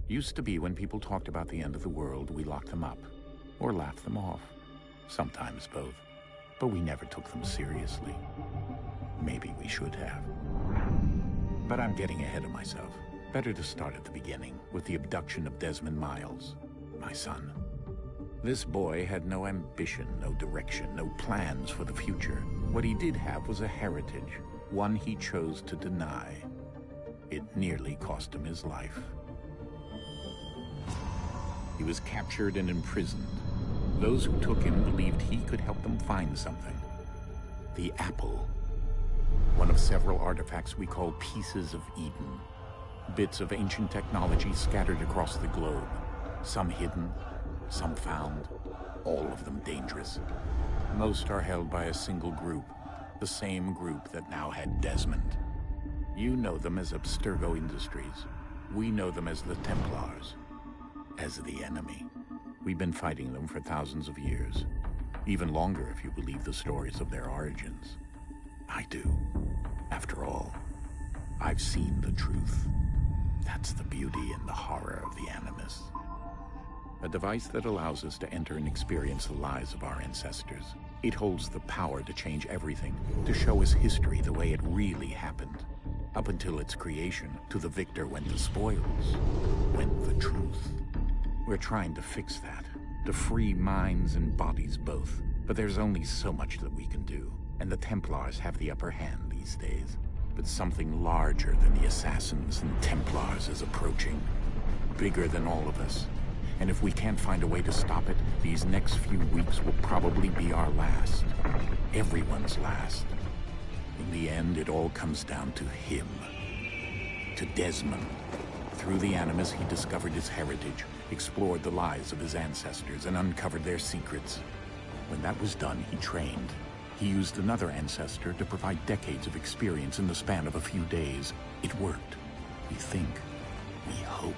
Used to be when people talked about the end of the world, we locked them up. Or laughed them off. Sometimes both. But we never took them seriously. Maybe we should have. But I'm getting ahead of myself. Better to start at the beginning, with the abduction of Desmond Miles, my son. This boy had no ambition, no direction, no plans for the future. What he did have was a heritage, one he chose to deny. It nearly cost him his life. He was captured and imprisoned. Those who took him believed he could help them find something. The apple. One of several artifacts we call pieces of Eden. Bits of ancient technology scattered across the globe. Some hidden, some found, all of them dangerous. Most are held by a single group, the same group that now had Desmond. You know them as Abstergo Industries. We know them as the Templars, as the enemy. We've been fighting them for thousands of years, even longer if you believe the stories of their origins. I do. After all, I've seen the truth. That's the beauty and the horror of the Animus. A device that allows us to enter and experience the lives of our ancestors. It holds the power to change everything, to show us history the way it really happened. Up until its creation, to the victor went the spoils, went the truth. We're trying to fix that, to free minds and bodies both. But there's only so much that we can do, and the Templars have the upper hand these days. But something larger than the Assassins and Templars is approaching, bigger than all of us. And if we can't find a way to stop it, these next few weeks will probably be our last. Everyone's last. In the end, it all comes down to him. To Desmond. Through the Animus, he discovered his heritage, explored the lives of his ancestors, and uncovered their secrets. When that was done, he trained. He used another ancestor to provide decades of experience in the span of a few days. It worked. We think. We hope.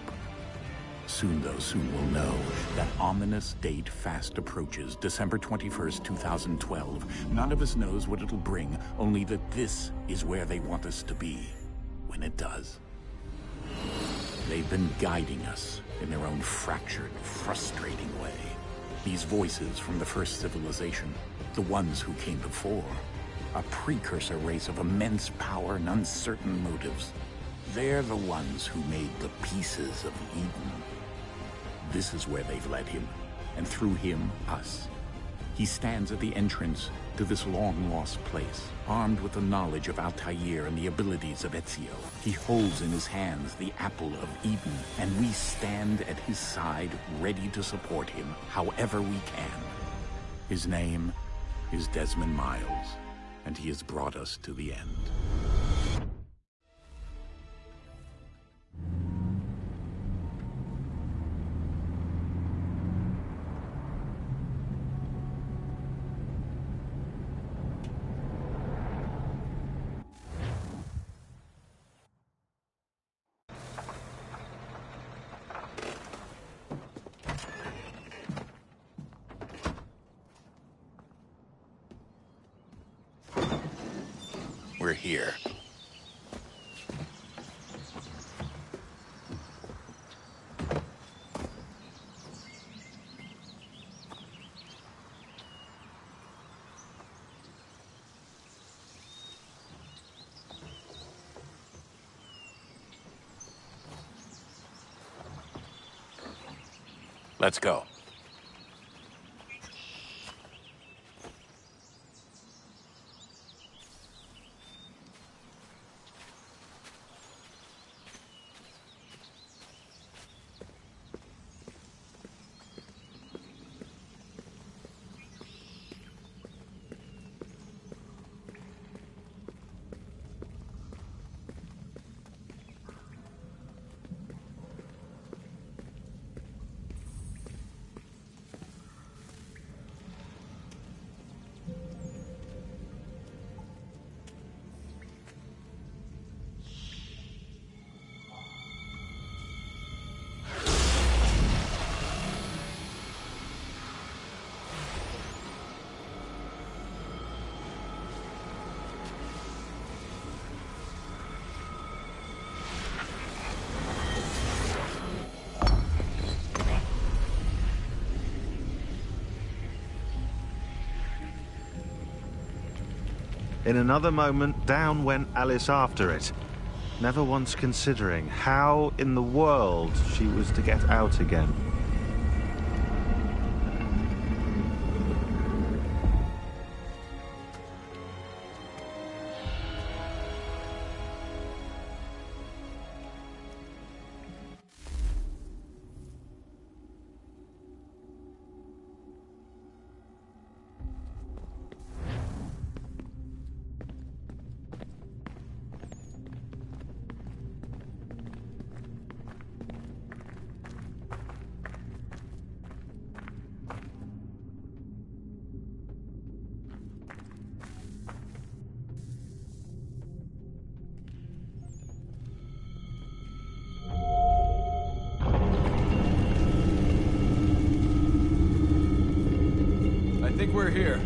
Soon we'll know. That ominous date fast approaches, December 21st, 2012. None of us knows what it'll bring, only that this is where they want us to be, when it does. They've been guiding us in their own fractured, frustrating way. These voices from the first civilization, the ones who came before, a precursor race of immense power and uncertain motives. They're the ones who made the pieces of Eden. This is where they've led him, and through him, us. He stands at the entrance to this long-lost place, armed with the knowledge of Altair and the abilities of Ezio. He holds in his hands the apple of Eden, and we stand at his side, ready to support him however we can. His name is Desmond Miles, and he has brought us to the end. We're here. Let's go. In another moment, down went Alice after it, never once considering how in the world she was to get out again. I think we're here.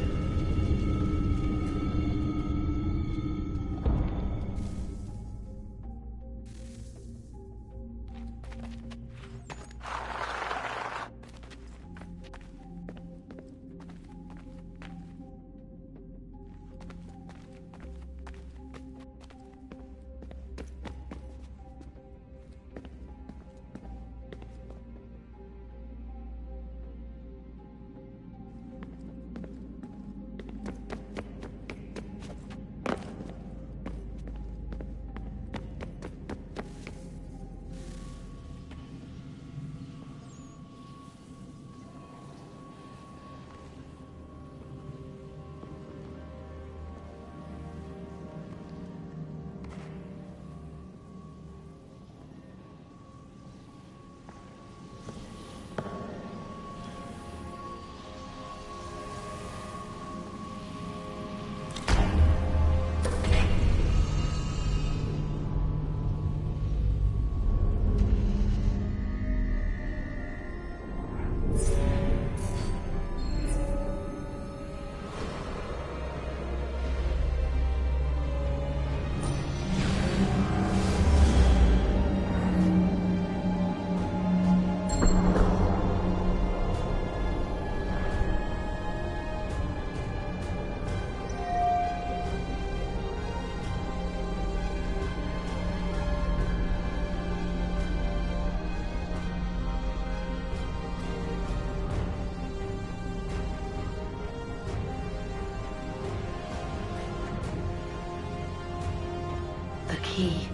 The key.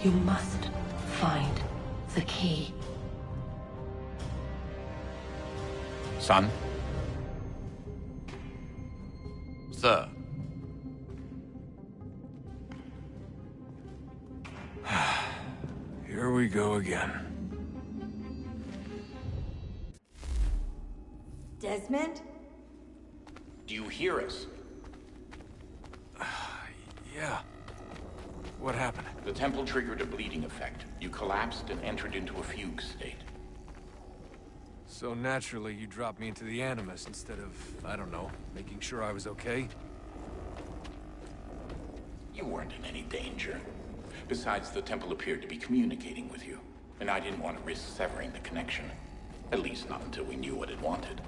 You must find the key. Son? Sir. Here we go again. Desmond? Do you hear us? Yeah. What happened? The temple triggered a bleeding effect. You collapsed and entered into a fugue state. So naturally, you dropped me into the Animus instead of, I don't know, making sure I was okay? You weren't in any danger. Besides, the temple appeared to be communicating with you, and I didn't want to risk severing the connection. At least not until we knew what it wanted.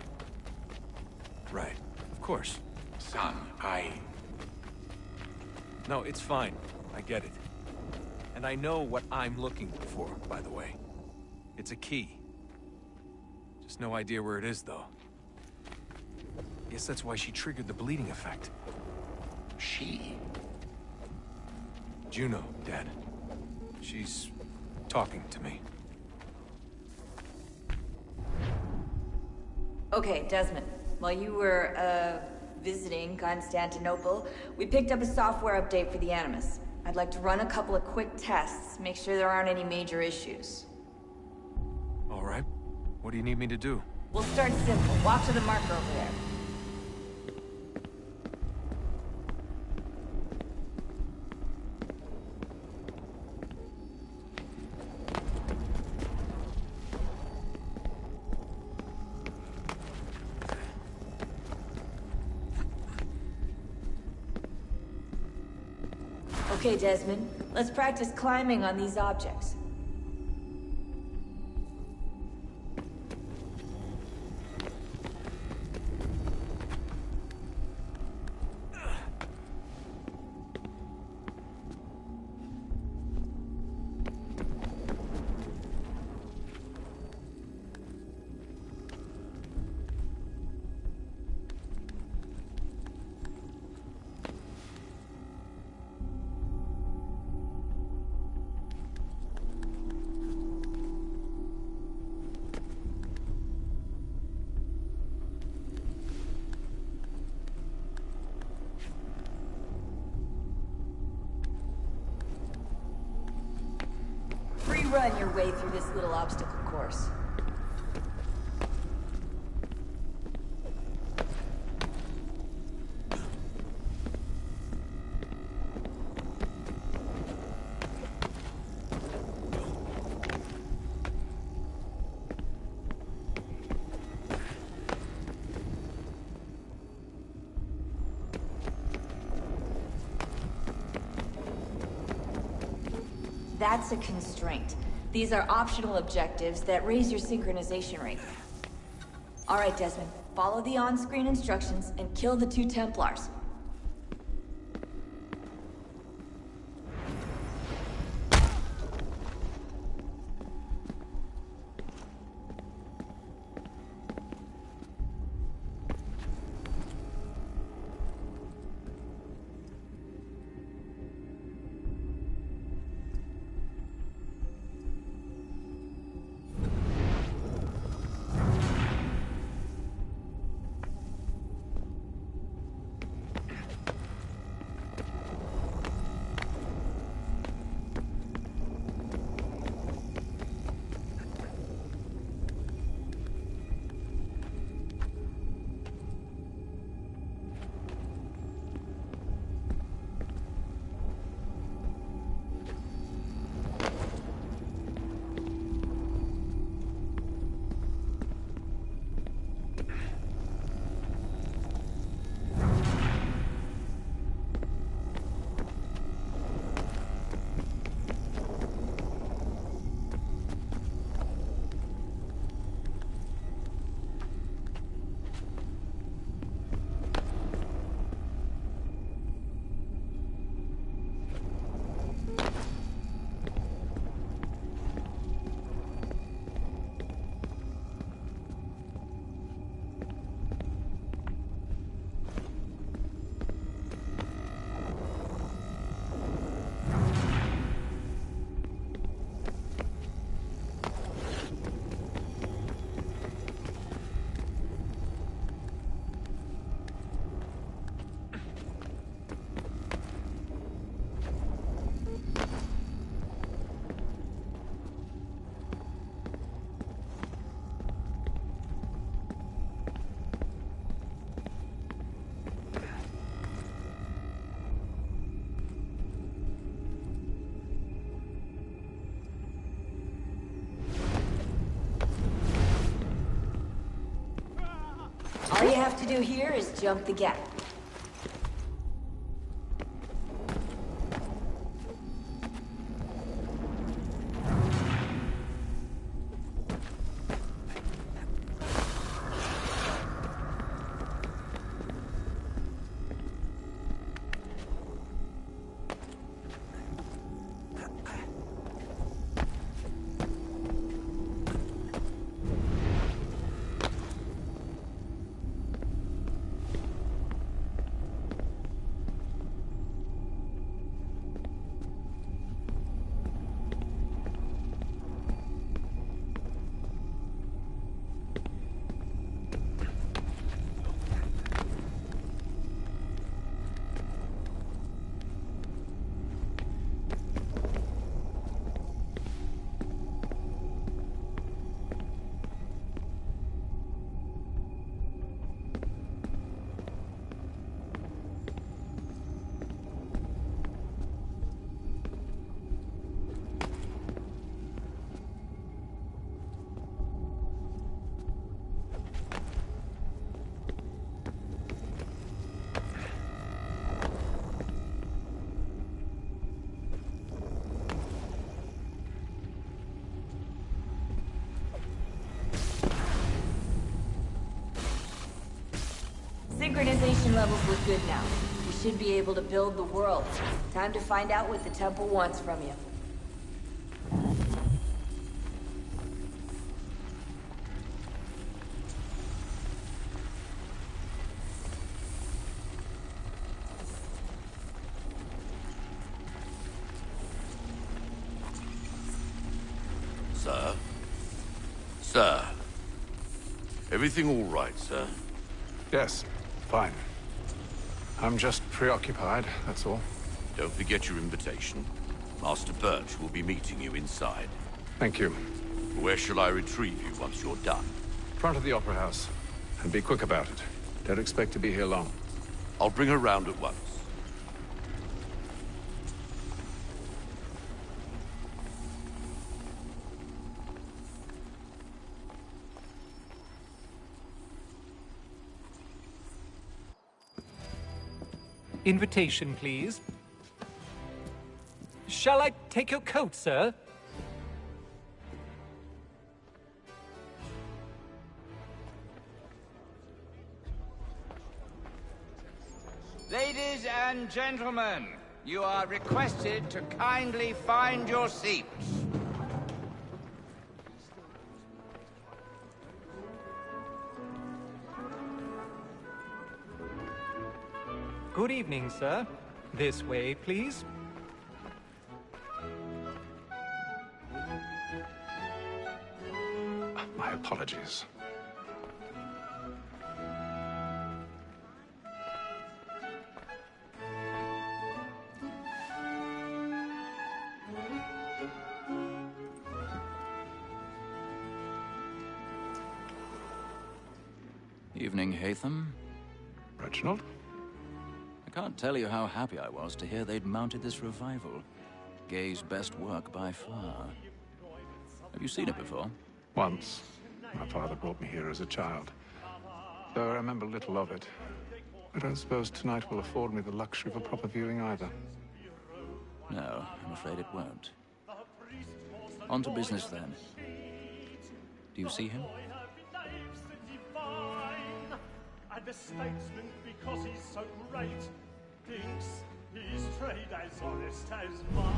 Right. Of course. Son, No, it's fine. I get it. And I know what I'm looking for, by the way. It's a key. Just no idea where it is, though. Guess that's why she triggered the bleeding effect. She? Juno, Dad. She's talking to me. Okay, Desmond. While you were, visiting Constantinople, we picked up a software update for the Animus. I'd like to run a couple of quick tests, make sure there aren't any major issues. All right. What do you need me to do? We'll start simple. Walk to the marker over there. Okay, Desmond. Let's practice climbing on these objects. run your way through this little obstacle course. That's a constraint. These are optional objectives that raise your synchronization rate. All right, Desmond. Follow the on-screen instructions and kill the 2 Templars. All you have to do here is jump the gap. Synchronization levels look good now. We should be able to build the world. Time to find out what the temple wants from you. Sir? Sir? Everything all right, sir? Yes, fine. I'm just preoccupied, that's all. Don't forget your invitation. Master Birch will be meeting you inside. Thank you. Where shall I retrieve you once you're done? Front of the Opera House. And be quick about it. Don't expect to be here long. I'll bring her round at once. Invitation, please. Shall I take your coat, sir? Ladies and gentlemen, you are requested to kindly find your seats. Good evening, sir. This way, please. My apologies. Evening, Hatham. Reginald? I can't tell you how happy I was to hear they'd mounted this revival. Gay's best work by far. Have you seen it before? Once. My father brought me here as a child. Though I remember little of it. I don't suppose tonight will afford me the luxury of a proper viewing either. No, I'm afraid it won't. On to business then. Do you see him? And the statesman, because he's so great, thinks his trade as honest as mine.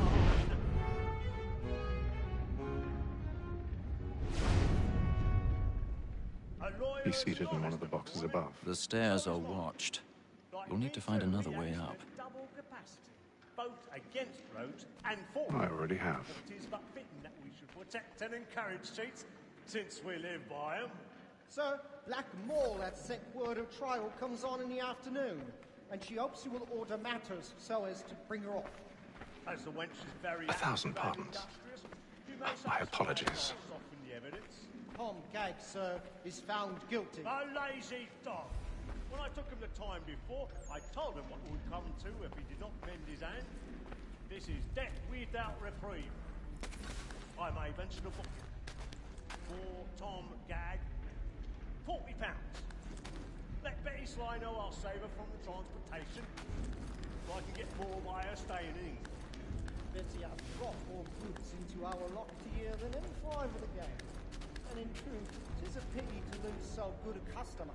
He's seated in one of the boxes above. The stairs are watched. You'll need to find another way up. Double capacity, both against roads and for. I already have. It is but fitting that we should protect and encourage cheats, since we live by them. Sir, Black Mall at set word of trial comes on in the afternoon, and she hopes you will order matters so as to bring her off. As the wench is very 1,000 pardons. My apologies. Tom Gag, sir, is found guilty. A lazy dog. When I took him the time before, I told him what would come to if he did not mend his hand. This is death without reprieve. I may mention a book. For Tom Gag, £40. Let Betty Sly know I'll save her from the transportation, so I can get more by her staying in. Betty has brought more goods into our locked year than any five of the game. And in truth, 'tis a pity to lose so good a customer.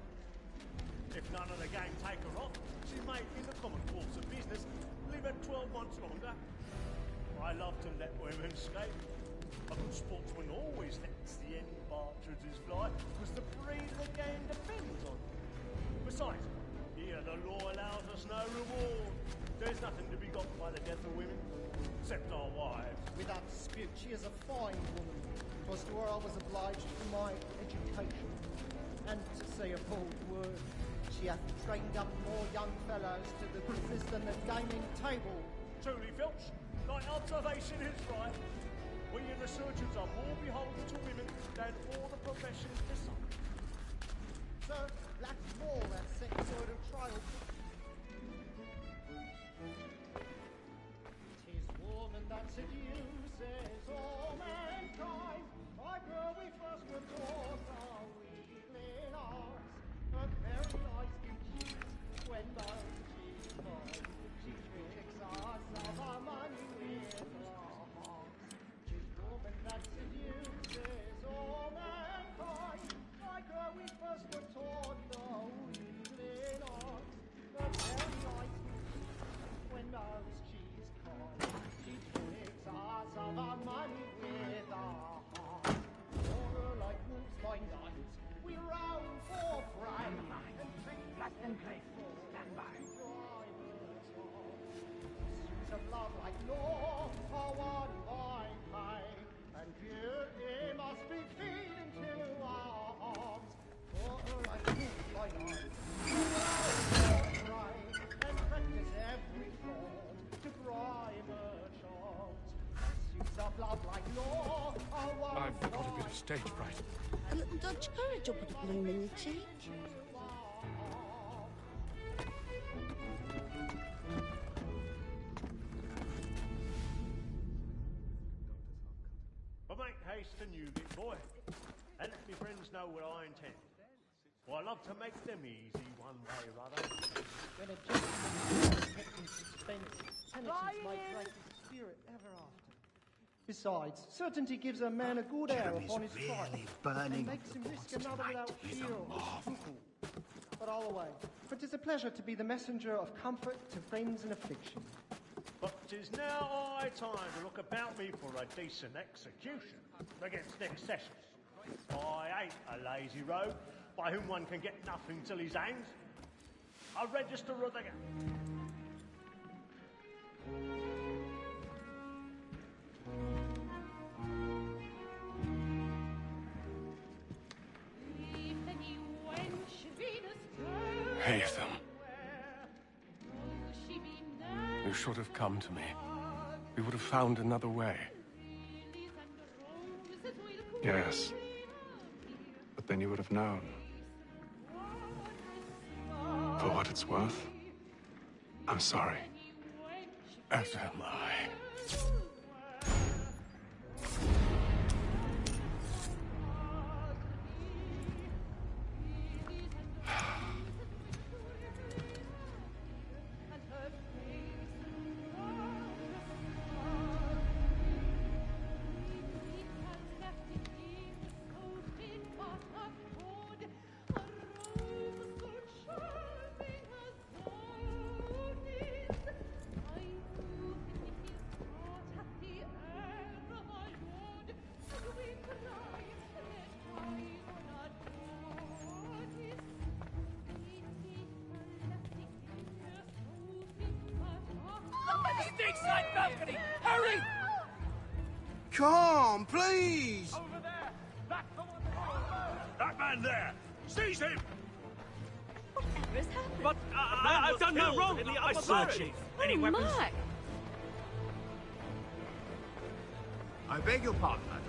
If none of the gang take her off, she may, in the common course of business, leave her 12 months longer. I love to let women escape. A good sportsman always lets the end partridges fly, because the breed of the game depends on it. Besides, here the law allows us no reward. There's nothing to be got by the death of women, except our wives. Without dispute, she is a fine woman. 'Twas to her I was obliged for my education. And to say a bold word, she hath trained up more young fellows to the business than the gaming table. Truly, Filch, thy observation is right. We and the surgeons are more beholden to women than all the professions beside. Sir, Black Mall at set word of trial. 'Tis woman that seduces all mankind. My girl, we first were taught our weakling arts. Her very eyes can cheat when those she's born. She tricks us of our money with her hearts. 'Tis woman that seduces all mankind. My girl, we first were taught the weakling arts. Her very eyes can cheat when those she's caught. She tricks us of our money with our hearts. For her like wolves by night, we roam for prey. And drink flat and cliff, stand by. Pursuits of love like law are one by pay. And beauty must be feed into our arms. For her like wolves by night, we roam for prey. And practice every form to bribe her charms. Pursuits of love like law are stage fright. A little Dutch courage will put a bloom in your cheek. But make haste and you get boy, and let me friends know what I intend. For I love to make them easy one way or other. When a gentleman is kept in suspense, penitence might break his spirit ever after. Besides, certainty gives a man a good air upon his trial, and makes him risk another without fear or scruple. But all away, for 'tis a pleasure to be the messenger of comfort to friends in affliction. But 'tis now high time to look about me for a decent execution against excesses. I ain't a lazy rogue by whom one can get nothing till he's hanged. A register of the... Haytham. You should have come to me. We would have found another way. Yes. But then you would have known. For what it's worth, I'm sorry. As am I. Balcony! Hurry! Come, please! Over there! That's the one! That man there! Seize him! Whatever has happened? But I've done no wrong! I swear, Chief! Any weapons? Mark! I beg your pardon, madam.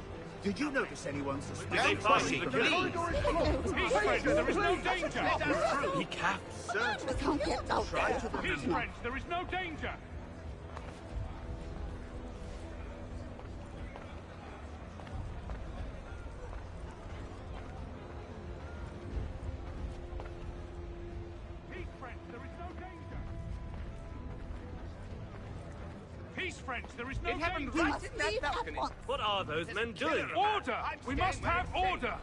Did you notice anyone suspicious? Don't fuss him, please! Peace, friends, there is no danger! He can't. We can't get out Try there. to the Peace, friends, there is no danger! Peace, friends, there is no danger! It happened right in that balcony. What are those men doing? Order! We must have order!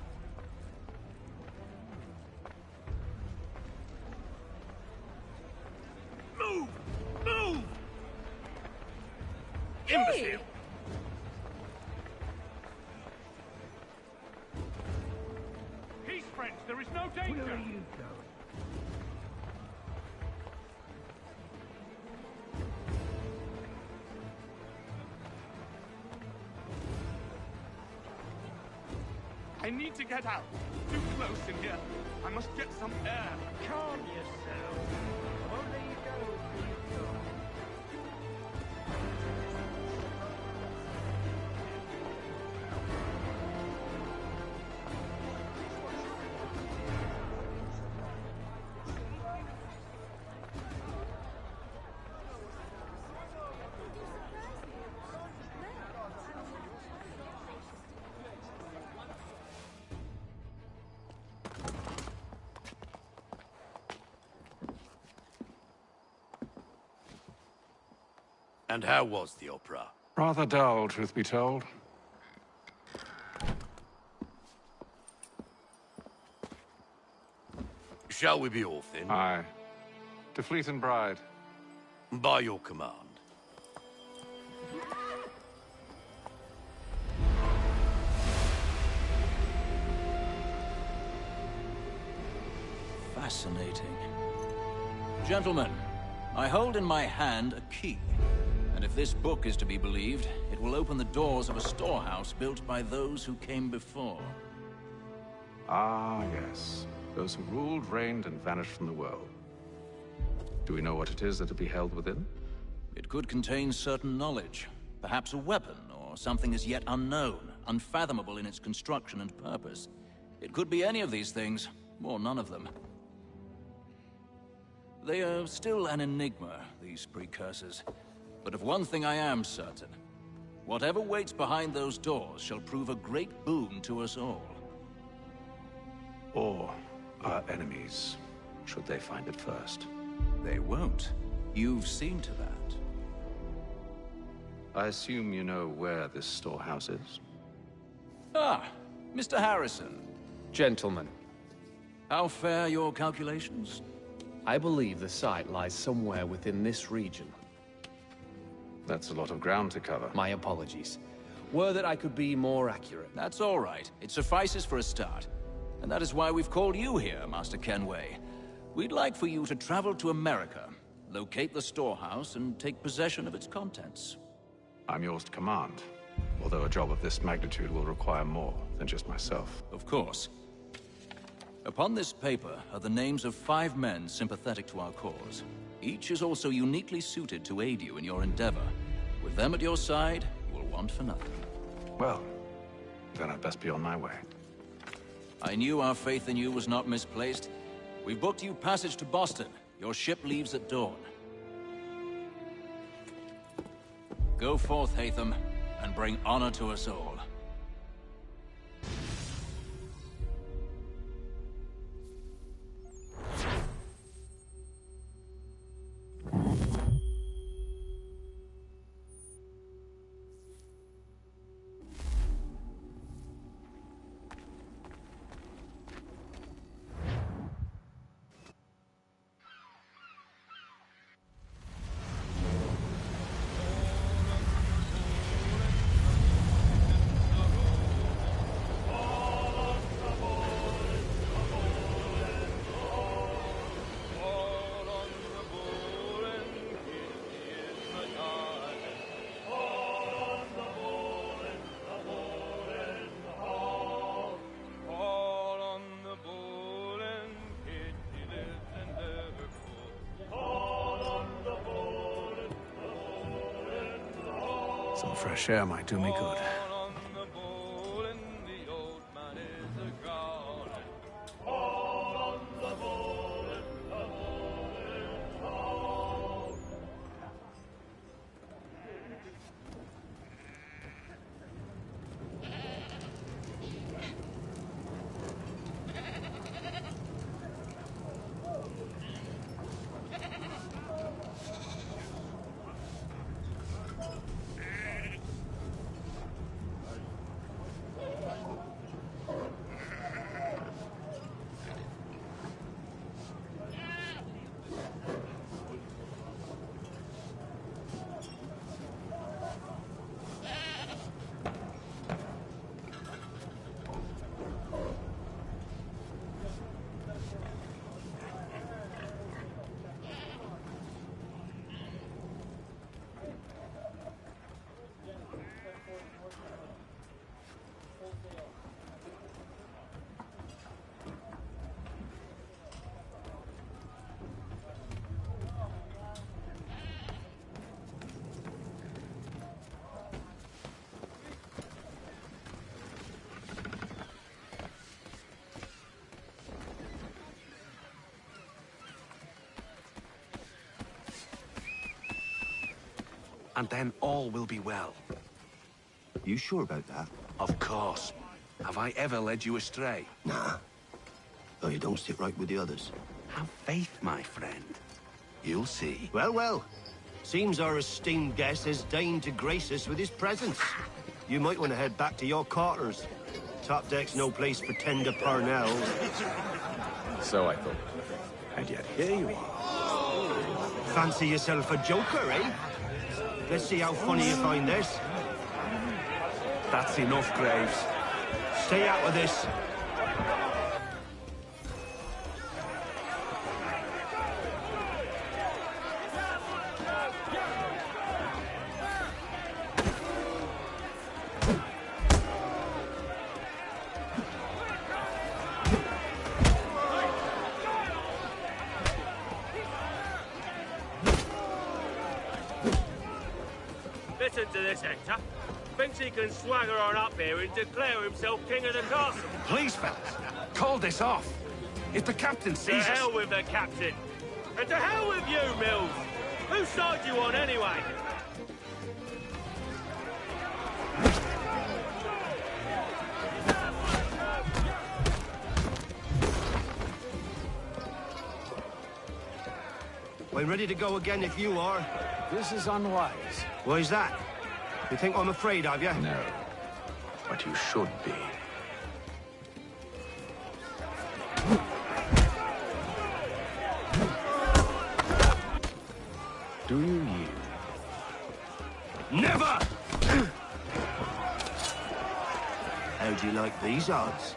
Move! Move! Imbecile! Peace, friends, there is no danger! Where are you going? I need to get out. Too close in here. I must get some air. Calm yourself. Won't let you go till you've gone. And how was the opera? Rather dull, truth be told. Shall we be off then? Aye. To Fleet and Bride. By your command. Fascinating. Gentlemen, I hold in my hand a key. And if this book is to be believed, it will open the doors of a storehouse built by those who came before. Ah, yes. Those who ruled, reigned, and vanished from the world. Do we know what it is that will be held within? It could contain certain knowledge. Perhaps a weapon, or something as yet unknown. unfathomable in its construction and purpose. It could be any of these things, or none of them. They are still an enigma, these precursors. But of one thing I am certain. Whatever waits behind those doors shall prove a great boon to us all. Or our enemies, should they find it first. They won't. You've seen to that. I assume you know where this storehouse is? Ah, Mr. Harrison. Gentlemen. How fare your calculations? I believe the site lies somewhere within this region. That's a lot of ground to cover. My apologies. Were that I could be more accurate. That's all right. It suffices for a start. And that is why we've called you here, Master Kenway. We'd like for you to travel to America, locate the storehouse, and take possession of its contents. I'm yours to command, although a job of this magnitude will require more than just myself. Of course. Upon this paper are the names of 5 men sympathetic to our cause. Each is also uniquely suited to aid you in your endeavor. With them at your side, you will want for nothing. Well, then I'd best be on my way. I knew our faith in you was not misplaced. We've booked you passage to Boston. Your ship leaves at dawn. Go forth, Hatham, and bring honor to us all. Some fresh air might do me good. And then all will be well. You sure about that? Of course. Have I ever led you astray? Nah. Though you don't sit right with the others. Have faith, my friend. You'll see. Well, well. Seems our esteemed guest has deigned to grace us with his presence. You might want to head back to your quarters. Top deck's no place for tender parnells. So I thought. And yet here you are. Fancy yourself a joker, eh? Let's see how funny you find this. That's enough, Graves. Stay out of this. Listen to this, Hector. Thinks he can swagger on up here and declare himself king of the castle. Please, fellas, call this off. If the captain To sees us... hell with the captain. And to hell with you, Mills. Whose side you on, anyway? I'm ready to go again if you are. This is unwise. Why's that? You think I'm afraid of you? No, but you should be. Do you yield? Never! How do you like these odds?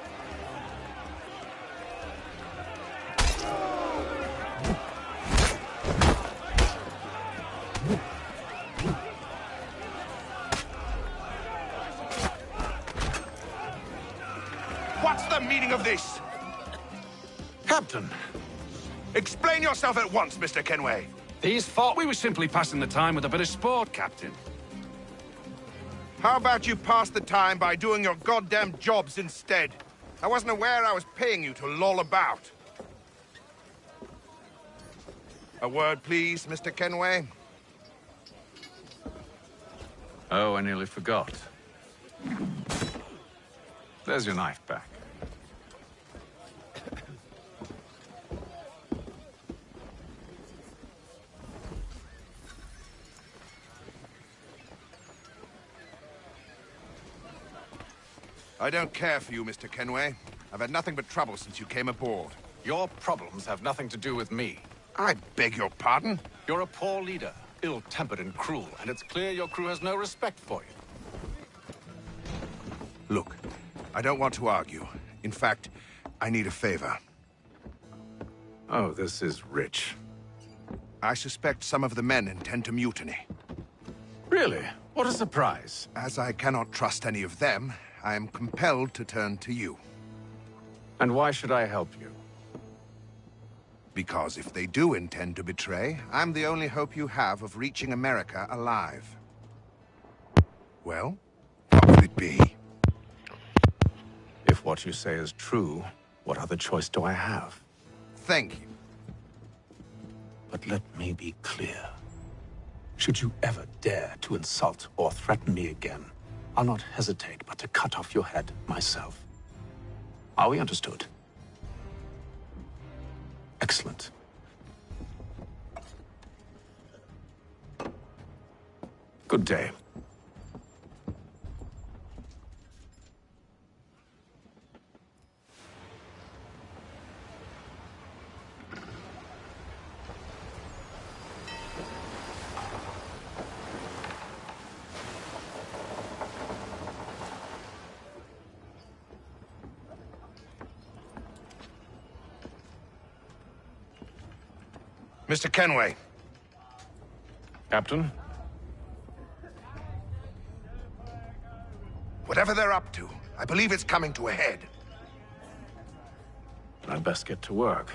What's the meaning of this? Captain, explain yourself at once, Mr. Kenway. These thought we were simply passing the time with a bit of sport, Captain. How about you pass the time by doing your goddamn jobs instead? I wasn't aware I was paying you to loll about. A word, please, Mr. Kenway. Oh, I nearly forgot. There's your knife back. I don't care for you, Mr. Kenway. I've had nothing but trouble since you came aboard. Your problems have nothing to do with me. I beg your pardon? You're a poor leader, ill-tempered and cruel, and it's clear your crew has no respect for you. Look, I don't want to argue. In fact, I need a favor. Oh, this is rich. I suspect some of the men intend to mutiny. Really? What a surprise. As I cannot trust any of them, I am compelled to turn to you. And why should I help you? Because if they do intend to betray, I'm the only hope you have of reaching America alive. Well, what would it be? If what you say is true, what other choice do I have? Thank you. But let me be clear. Should you ever dare to insult or threaten me again, I'll not hesitate but to cut off your head myself. Are we understood? Excellent. Good day. Mr. Kenway. Captain? Whatever they're up to, I believe it's coming to a head. I'd best get to work.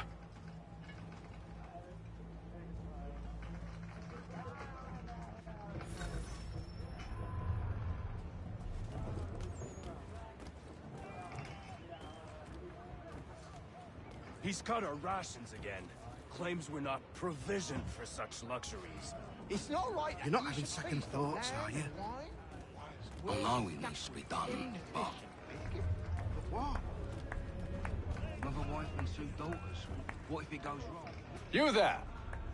He's cut our rations again. Claims we're not provisioned for such luxuries. It's not right. You're not having second thoughts, are you? I know it needs to be done, but... What? Another wife and two daughters. What if it goes wrong? You there!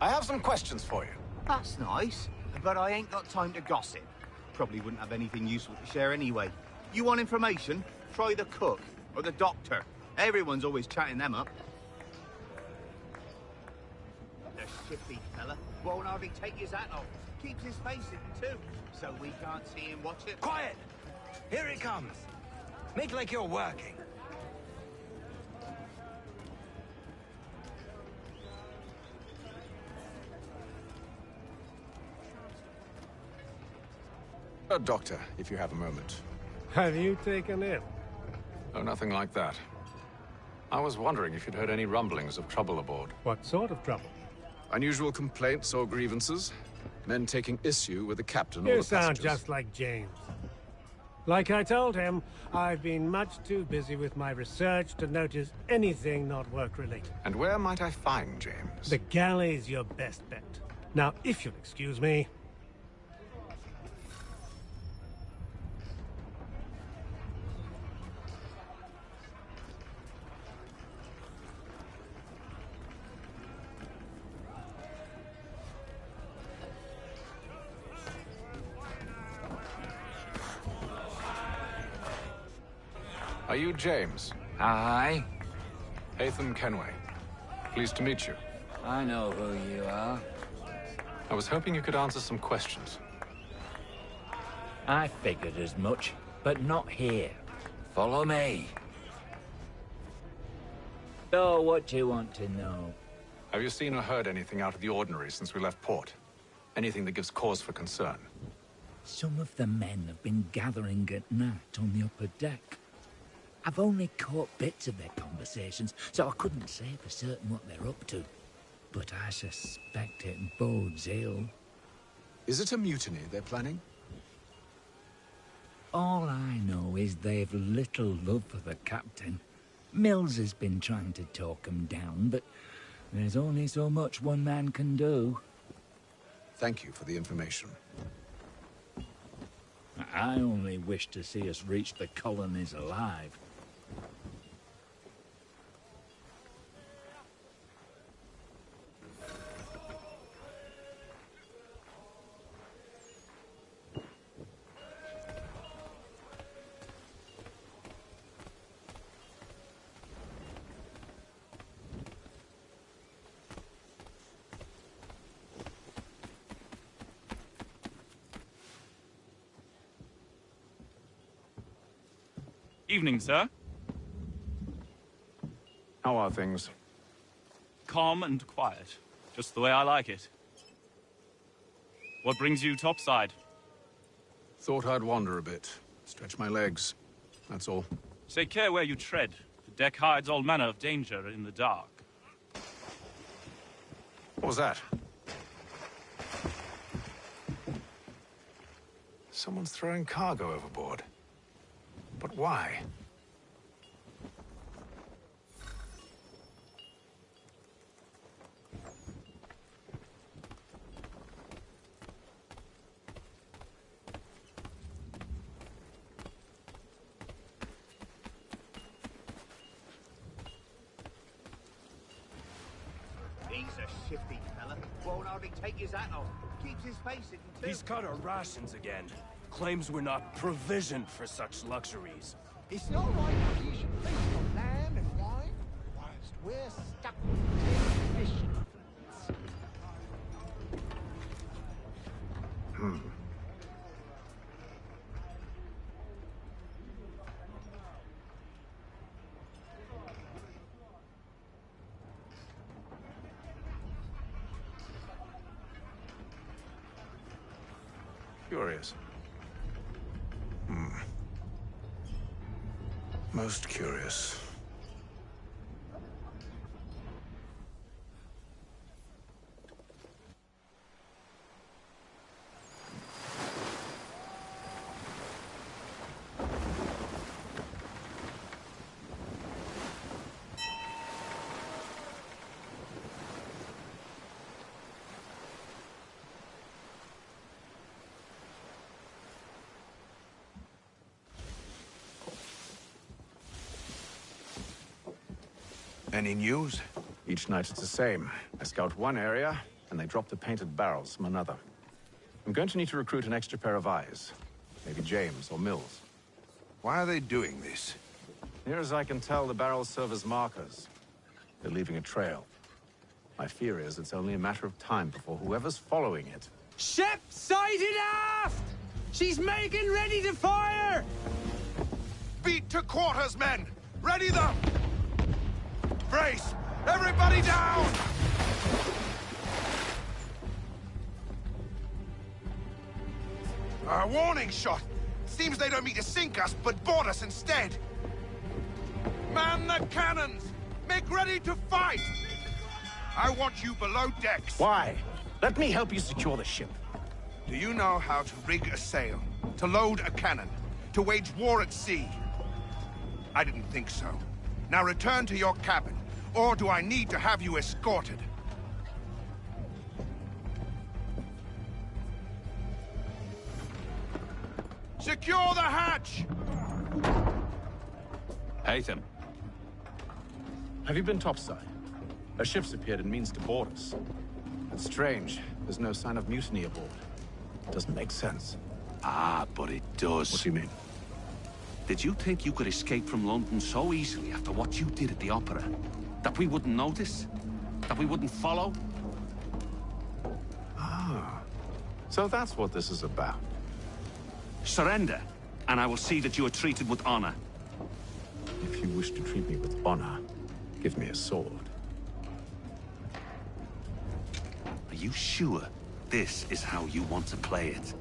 I have some questions for you. That's nice, but I ain't got time to gossip. Probably wouldn't have anything useful to share anyway. You want information? Try the cook or the doctor. Everyone's always chatting them up. The shifty fella won't hardly take his hat off. Keeps his face hidden too, so we can't see him watch it. Quiet! Here it comes. Make like you're working. Doctor, if you have a moment. Have you taken it? Oh, nothing like that. I was wondering if you'd heard any rumblings of trouble aboard. What sort of trouble? Unusual complaints or grievances? Men taking issue with the captain or You the sound passengers? just like James. Like I told him, I've been much too busy with my research to notice anything not work-related. And where might I find James? The galley's your best bet. Now, if you'll excuse me... Are you James? Aye. Hatham Kenway. Pleased to meet you. I know who you are. I was hoping you could answer some questions. I figured as much, but not here. Follow me. So, what do you want to know? Have you seen or heard anything out of the ordinary since we left port? Anything that gives cause for concern? Some of the men have been gathering at night on the upper deck. I've only caught bits of their conversations, so I couldn't say for certain what they're up to. But I suspect it bodes ill. Is it a mutiny they're planning? All I know is they've little love for the captain. Mills has been trying to talk 'em down, but there's only so much one man can do. Thank you for the information. I only wish to see us reach the colonies alive. Evening, sir. How are things? Calm and quiet. Just the way I like it. What brings you topside? Thought I'd wander a bit. Stretch my legs. That's all. Take care where you tread. The deck hides all manner of danger in the dark. What was that? Someone's throwing cargo overboard. But why? He's a shifty fella. Won't hardly take his hat off. Keeps his face hidden too. He's cut our rations again. Claims we're not provisioned for such luxuries. It's not right that you should feast on lamb and wine whilst we're stuck with 10 fishing fleets. Curious. Most curious. Any news? Each night it's the same. I scout one area, and they drop the painted barrels from another. I'm going to need to recruit an extra pair of eyes. Maybe James or Mills. Why are they doing this? Near as I can tell, the barrels serve as markers. They're leaving a trail. My fear is it's only a matter of time before whoever's following it... Ship sighted aft! She's making ready to fire! Beat to quarters, men! Ready them! Brace! Everybody down! A warning shot! Seems they don't mean to sink us, but board us instead! Man the cannons! Make ready to fight! I want you below decks! Why? Let me help you secure the ship. Do you know how to rig a sail? To load a cannon? to wage war at sea? I didn't think so. Now return to your cabin, or do I need to have you escorted? Secure the hatch! Haytham. Have you been topside? A ship's appeared and means to board us. It's strange. There's no sign of mutiny aboard. Doesn't make sense. Ah, but it does. What do you mean? Did you think you could escape from London so easily after what you did at the opera? That we wouldn't notice? That we wouldn't follow? Ah. So that's what this is about. Surrender, and I will see that you are treated with honor. If you wish to treat me with honor, give me a sword. Are you sure this is how you want to play it?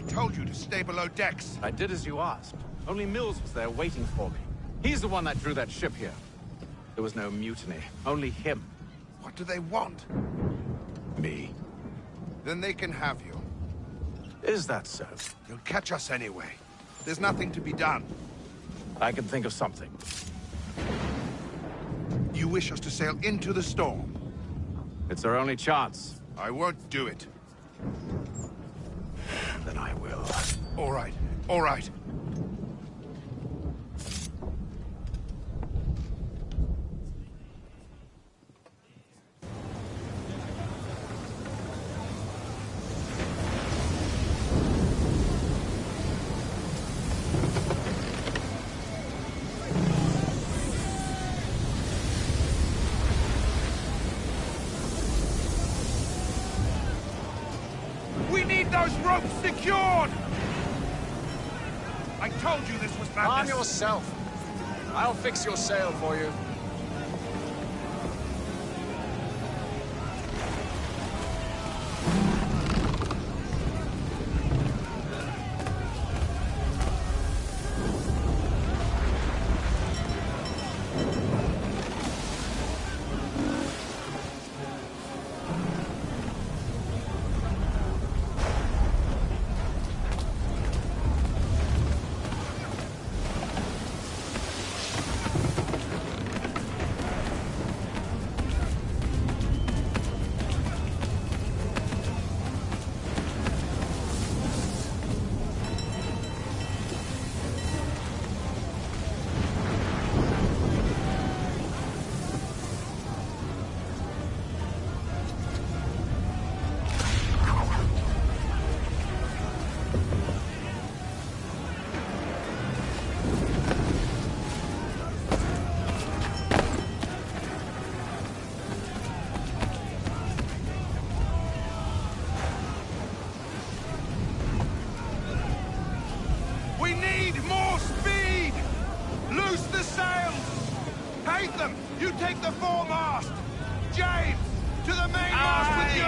Told you to stay below decks. I did as you asked. Only Mills was there waiting for me. He's the one that drew that ship here. There was no mutiny, only him. What do they want? Me. Then they can have you. Is that so? You'll catch us anyway. There's nothing to be done. I can think of something. You wish us to sail into the storm? It's our only chance. I won't do it. Then I will. All right, all right. We need those ropes secured! I told you this was madness. Arm yourself. I'll fix your sail for you. Haytham, you take the foremast! James, to the mainmast with you!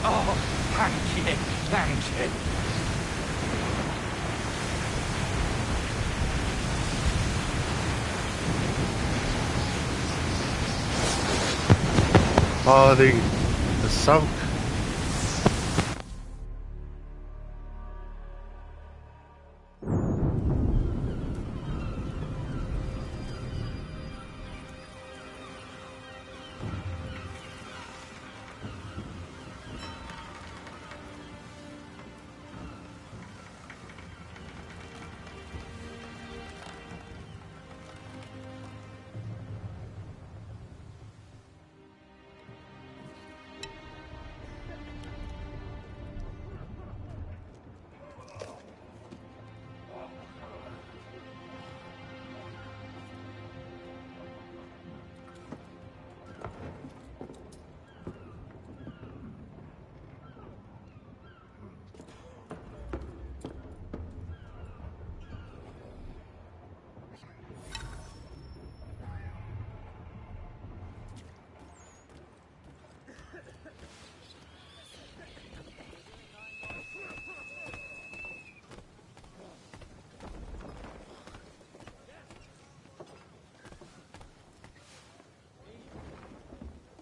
Oh, thank you, thank you. Oh, the sunk.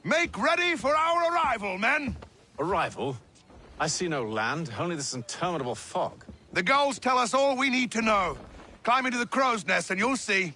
Make ready for our arrival, men! Arrival? I see no land, only this interminable fog. The gulls tell us all we need to know. Climb into the crow's nest and you'll see.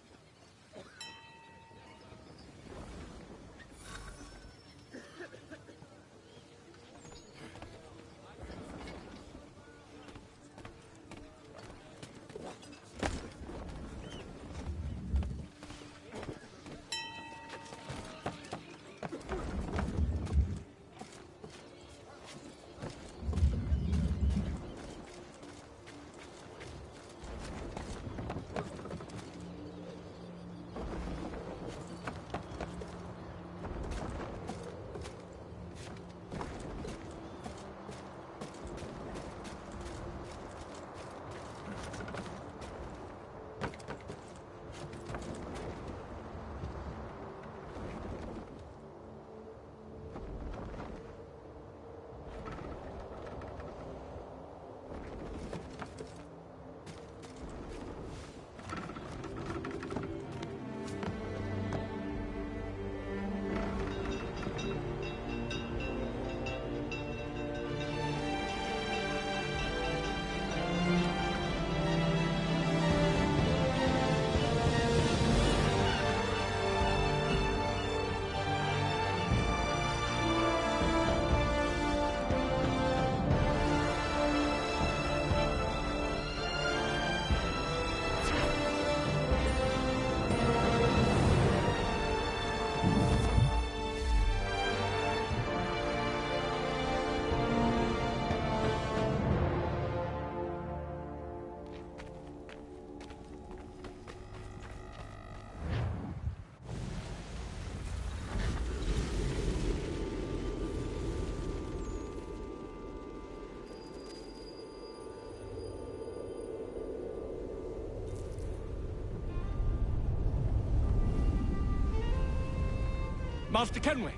Master Kenway!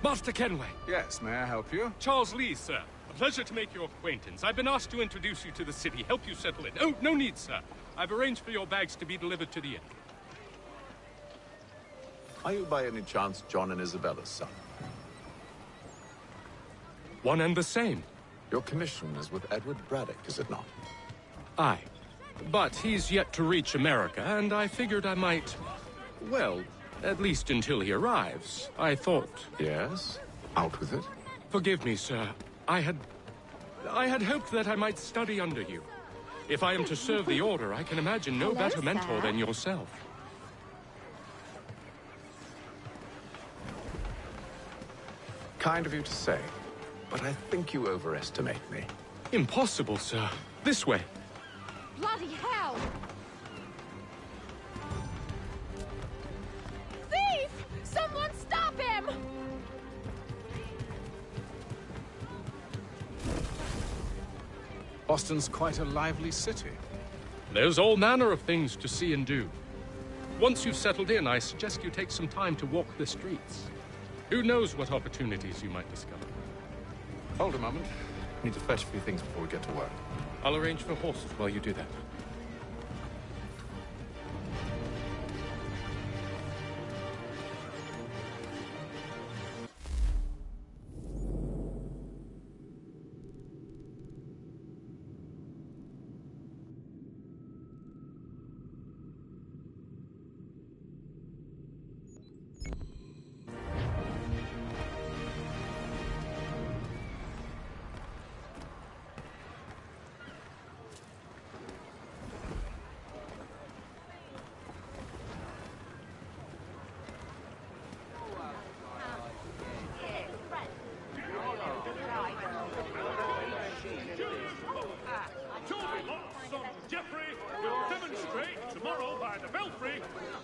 Master Kenway! Yes, may I help you? Charles Lee, sir. A pleasure to make your acquaintance. I've been asked to introduce you to the city, help you settle in. Oh, no need, sir. I've arranged for your bags to be delivered to the inn. Are you by any chance John and Isabella's son? One and the same. Your commission is with Edward Braddock, is it not? Aye. But he's yet to reach America, and I figured I might... well, at least until he arrives, I thought. Yes? Out with it. Forgive me, sir. I had hoped that I might study under you. If I am to serve the Order, I can imagine no better mentor than yourself. Kind of you to say, but I think you overestimate me. Impossible, sir. This way. Bloody hell! Thief! Someone stop him! Boston's quite a lively city. There's all manner of things to see and do. Once you've settled in, I suggest you take some time to walk the streets. Who knows what opportunities you might discover? Hold a moment. Need to fetch a few things before we get to work. I'll arrange for horses while you do that.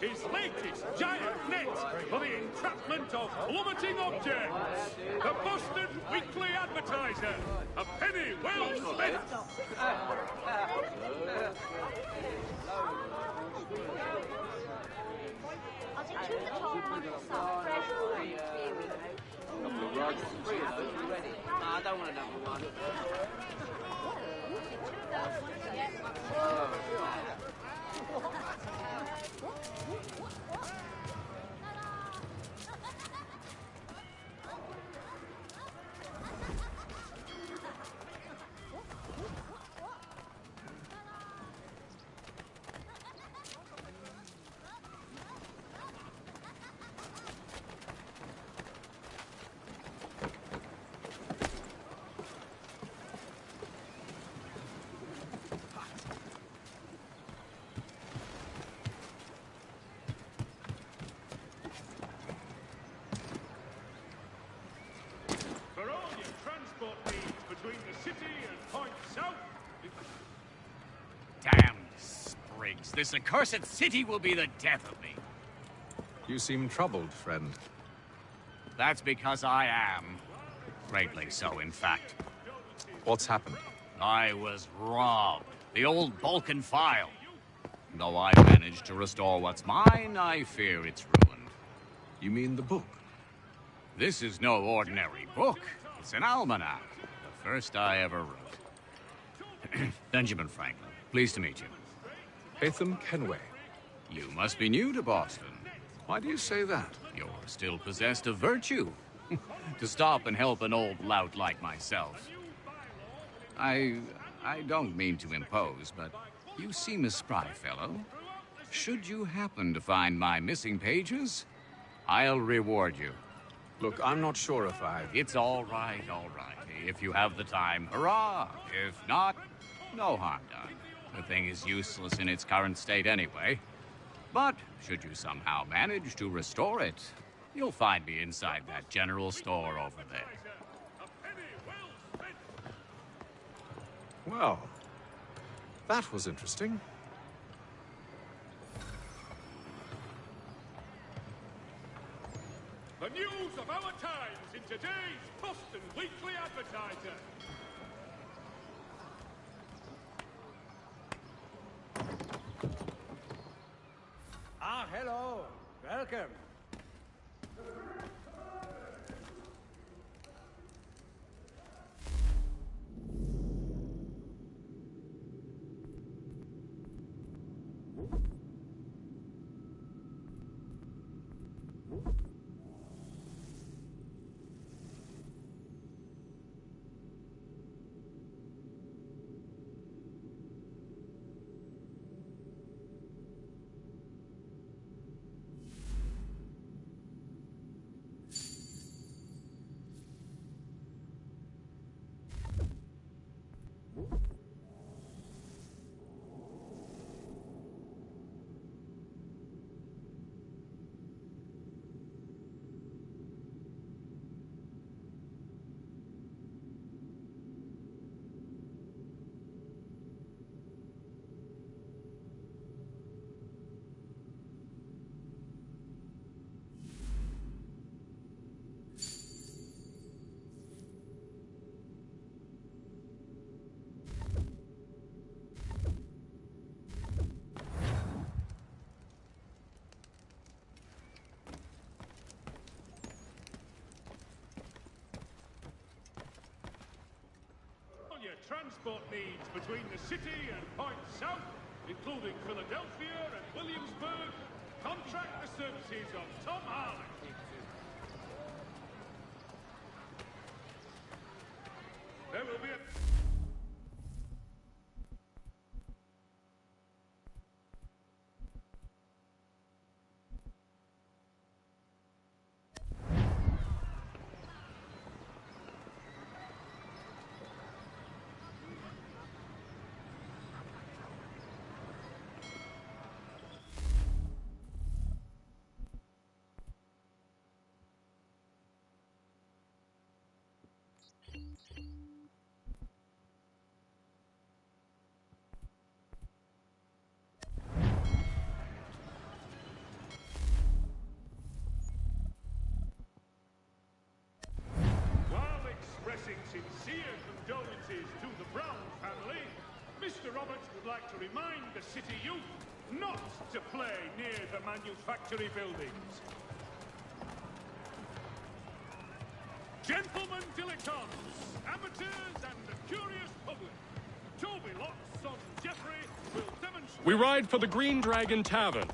His latest giant net for the entrapment of plummeting objects. The Boston Weekly Advertiser. A penny well spent. I don't want another one. Damn sprigs. This accursed city will be the death of me. You seem troubled, friend. That's because I am. Greatly so, in fact. What's happened? I was robbed. The old Balkan file. Though I managed to restore what's mine, I fear it's ruined. You mean the book? This is no ordinary book. It's an almanac. The first I ever wrote. Benjamin Franklin, pleased to meet you. Hatham Kenway. You must be new to Boston. Why do you say that? You're still possessed of virtue. To stop and help an old lout like myself. I don't mean to impose, but you seem a spry fellow. Should you happen to find my missing pages, I'll reward you. Look, I'm not sure if I... It's all right, all right. If you have the time, hurrah! If not, no harm done. The thing is useless in its current state anyway. But should you somehow manage to restore it, you'll find me inside that general store over there. Well, that was interesting. The news of our times in today's Boston Weekly Advertiser. Ah, hello. Welcome. transport needs between the city and points south, including Philadelphia and Williamsburg, contract the services of Tom Harley. There will be a... Expressing sincere condolences to the Brown family, Mr. Roberts would like to remind the city youth not to play near the manufactory buildings. Gentlemen dilettantes, amateurs and the curious public, Toby Locke's son Jeffrey will demonstrate... We ride for the Green Dragon Tavern.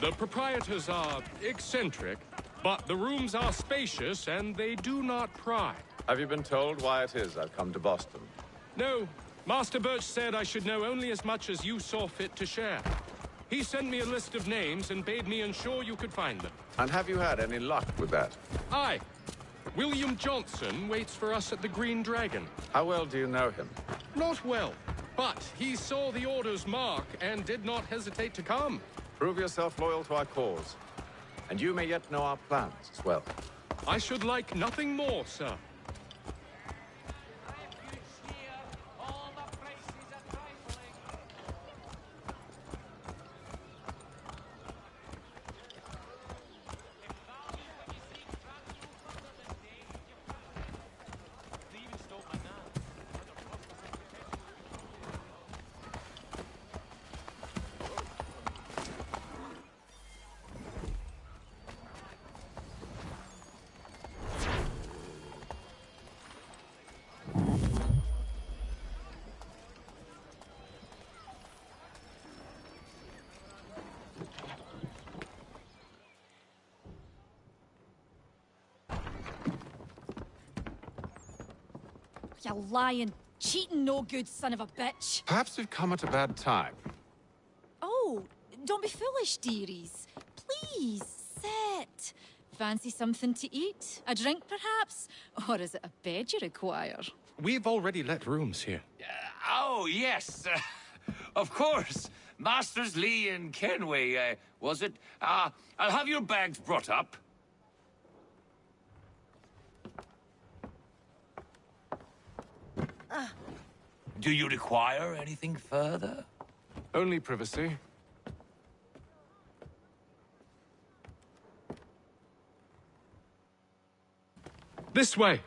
The proprietors are eccentric, but the rooms are spacious and they do not pry. Have you been told why it is I've come to Boston? No. Master Birch said I should know only as much as you saw fit to share. He sent me a list of names and bade me ensure you could find them. And have you had any luck with that? Aye. William Johnson waits for us at the Green Dragon. How well do you know him? Not well, but he saw the order's mark and did not hesitate to come. Prove yourself loyal to our cause. And you may yet know our plans as well. I should like nothing more, sir. You lying, cheating, no good son of a bitch. Perhaps we've come at a bad time. Oh, don't be foolish, dearies. Please, sit. Fancy something to eat? A drink, perhaps? Or is it a bed you require? We've already let rooms here. Oh, yes. Of course. Masters Lee and Kenway, was it? I'll have your bags brought up. Do you require anything further? Only privacy. This way.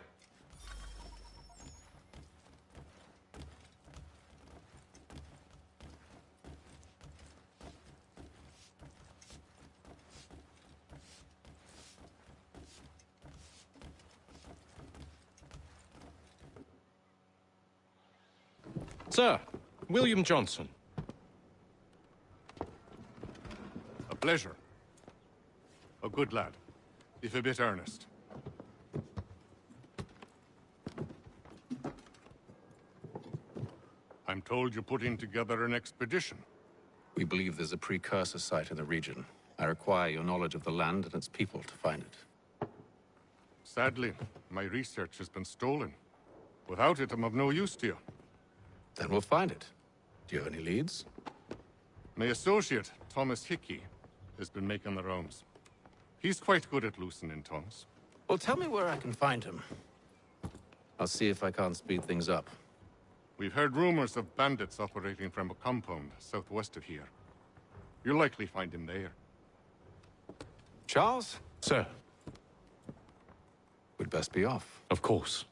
Sir, William Johnson. A pleasure. A good lad, if a bit earnest. I'm told you're putting together an expedition. We believe there's a precursor site in the region. I require your knowledge of the land and its people to find it. Sadly, my research has been stolen. Without it, I'm of no use to you. Then we'll find it. Do you have any leads? My associate, Thomas Hickey, has been making the rounds. He's quite good at loosening tongues. Well, tell me where I can find him. I'll see if I can't speed things up. We've heard rumors of bandits operating from a compound southwest of here. You'll likely find him there. Charles? Sir. We'd best be off. Of course.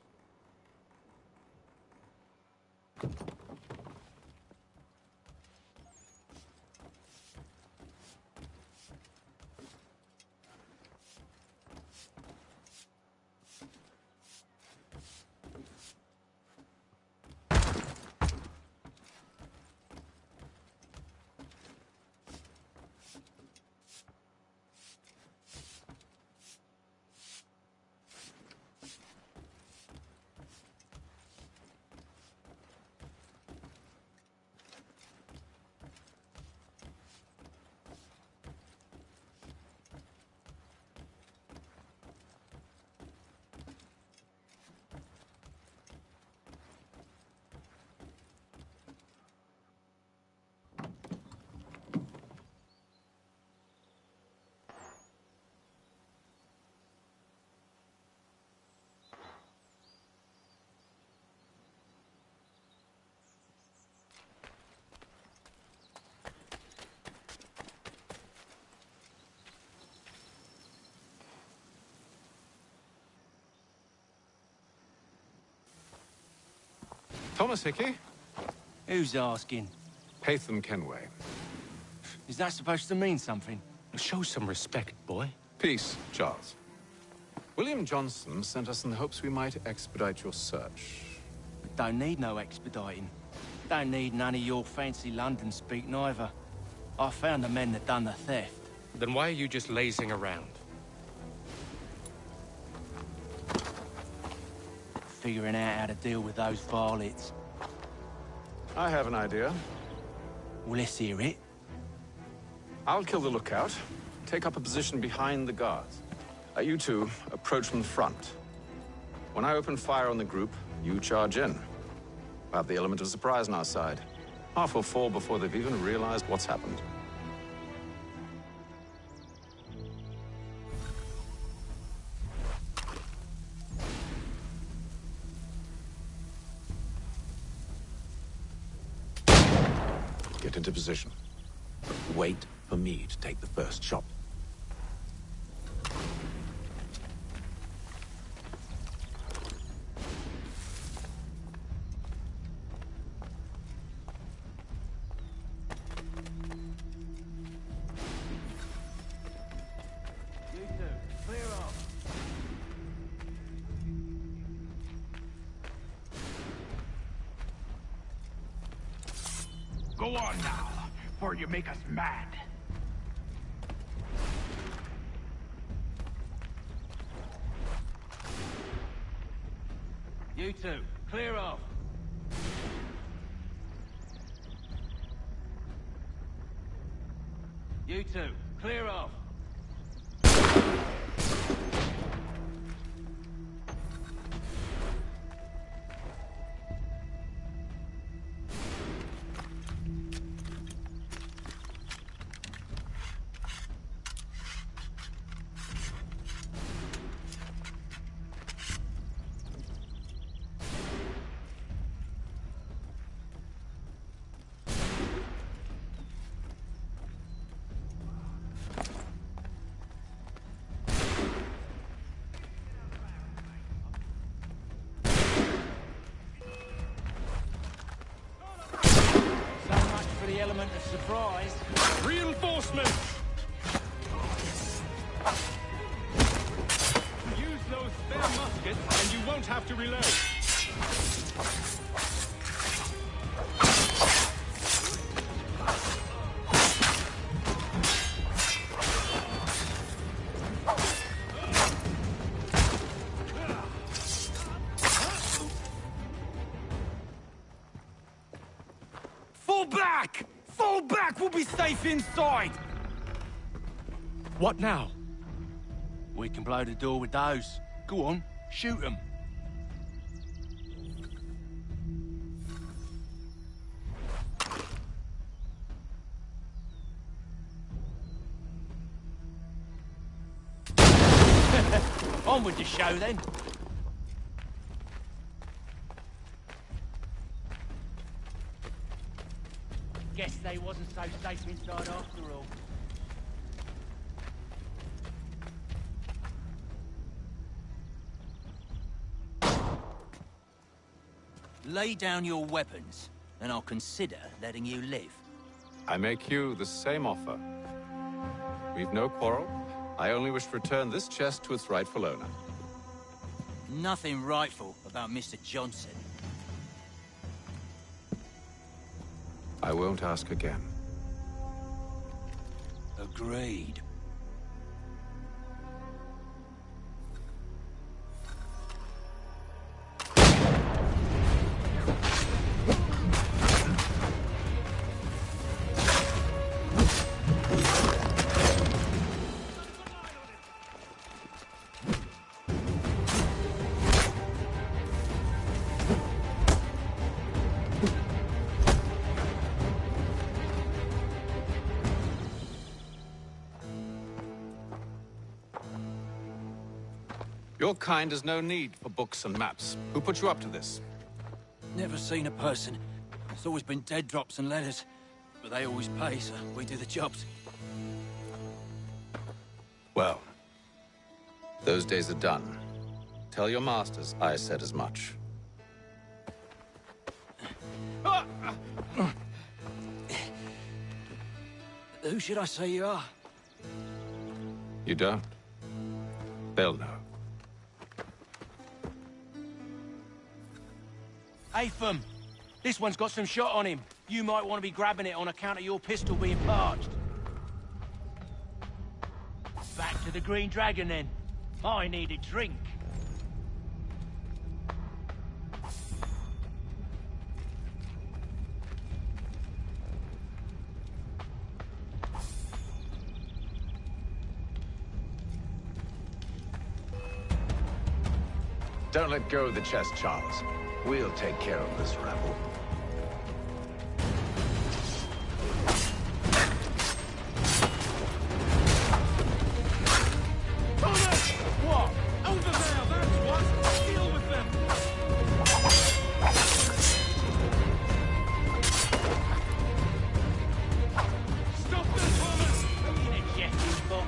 Thomas Hickey? Who's asking? Haytham Kenway. Is that supposed to mean something? Show some respect, boy. Peace, Charles. William Johnson sent us in the hopes we might expedite your search. Don't need no expediting. Don't need none of your fancy London speak neither. I found the men that done the theft. Then why are you just lazing around? Figuring out how to deal with those varlets. I have an idea. Well, let's hear it. I'll kill the lookout. Take up a position behind the guards. You two approach from the front. When I open fire on the group, you charge in. We'll have the element of surprise on our side. Half will fall before they've even realized what's happened. Get into position. Wait for me to take the first shot. Go on now, before you make us mad. You two, clear off. You two, clear off. The element of surprise. Reinforcements! Use those spare muskets and you won't have to reload. Fall back! Fall back! We'll be safe inside! What now? We can blow the door with those. Go on, shoot them. On with the show then. Guess they wasn't so safe inside after all. Lay down your weapons, and I'll consider letting you live. I make you the same offer. We've no quarrel. I only wish to return this chest to its rightful owner. Nothing rightful about Mr. Johnson. I won't ask again. Agreed. Your kind has no need for books and maps. Who put you up to this? Never seen a person. It's always been dead drops and letters. But they always pay, so we do the jobs. Well, those days are done. Tell your masters I said as much. Who should I say you are? You don't? They'll know. Atham, this one's got some shot on him. You might want to be grabbing it on account of your pistol being parched. Back to the Green Dragon, then. I need a drink. Don't let go of the chest, Charles. We'll take care of this rabble. Thomas! What? Over there, that's what! Deal with them! Stop them, Thomas! Energetic box.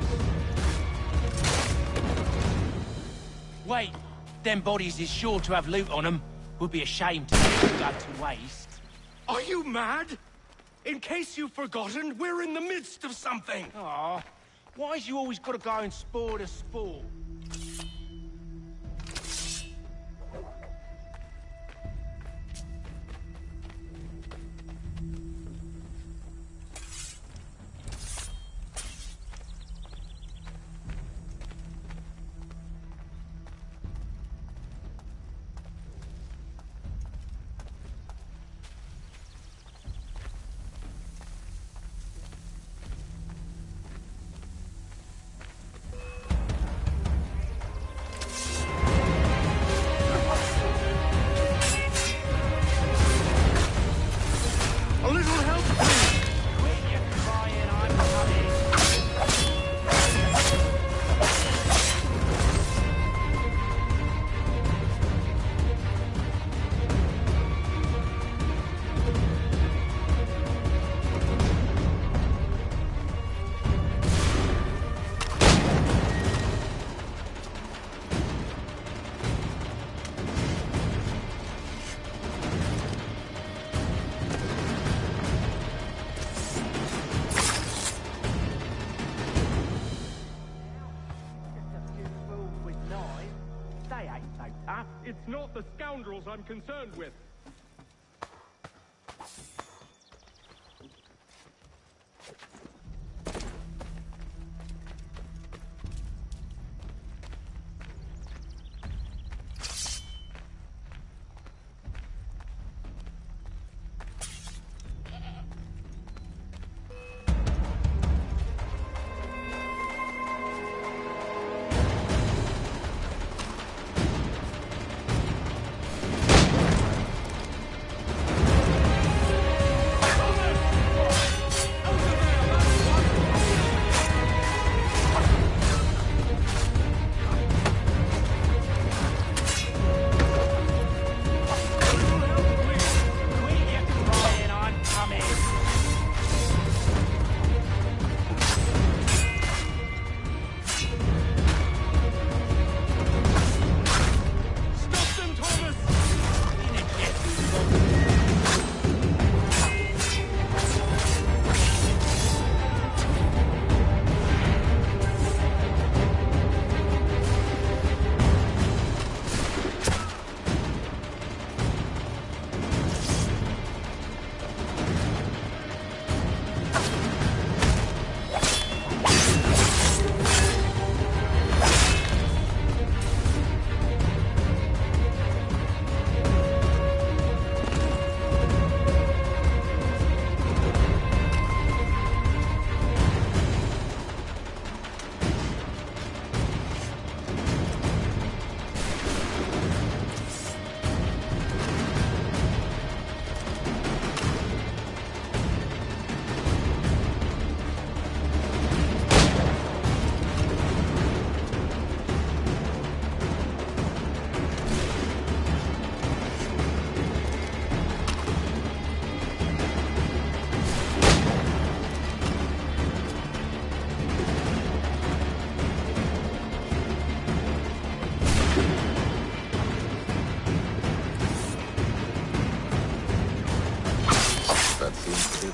Wait, them bodies is sure to have loot on them. Would be a shame to let them go to waste. Are you mad? In case you've forgotten, we're in the midst of something. Aw, why's you always got to go and spoil the sport? A little help, please! Quit your crying, I'm coming. It's not the scoundrels I'm concerned with.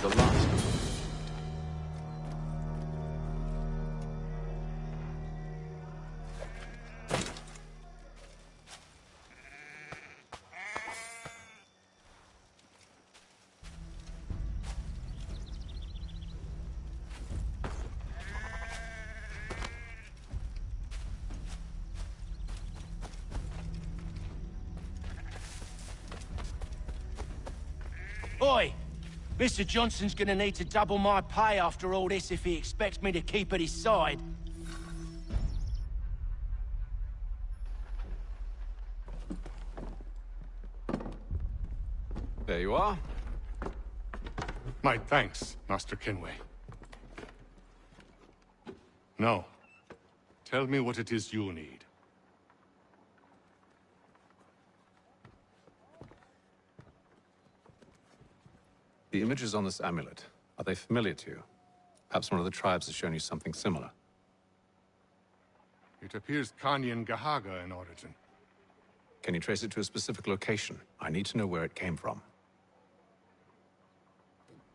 the last. Oi! Mr. Johnson's gonna need to double my pay after all this if he expects me to keep at his side. There you are. My thanks, Master Kenway. Now, tell me what it is you need. The images on this amulet, are they familiar to you? Perhaps one of the tribes has shown you something similar. It appears Kanyan Gahaga in origin. Can you trace it to a specific location? I need to know where it came from.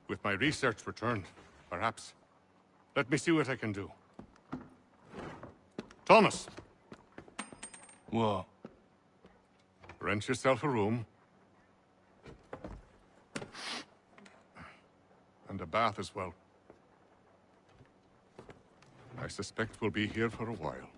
With my research returned, perhaps. Let me see what I can do. Thomas! What? Rent yourself a room. And a bath as well. I suspect we'll be here for a while.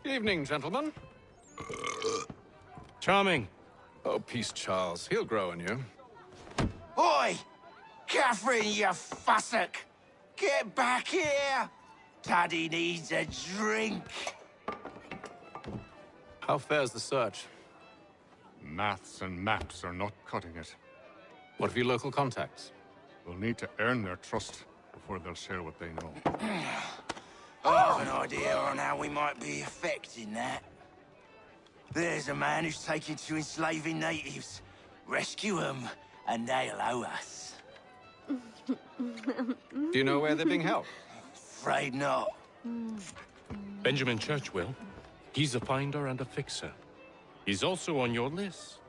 Evening, gentlemen. Charming. Oh, peace, Charles. He'll grow on you. Oi! Catherine, you fussock! Get back here! Daddy needs a drink. How fares the search? Maths and maps are not cutting it. What of your local contacts? We'll need to earn their trust before they'll share what they know. I have an idea on how we might be affecting that. There's a man who's taken to enslaving natives. Rescue them, and they'll owe us. Do you know where they're being held? Afraid not. Benjamin Church will. He's a finder and a fixer. He's also on your list.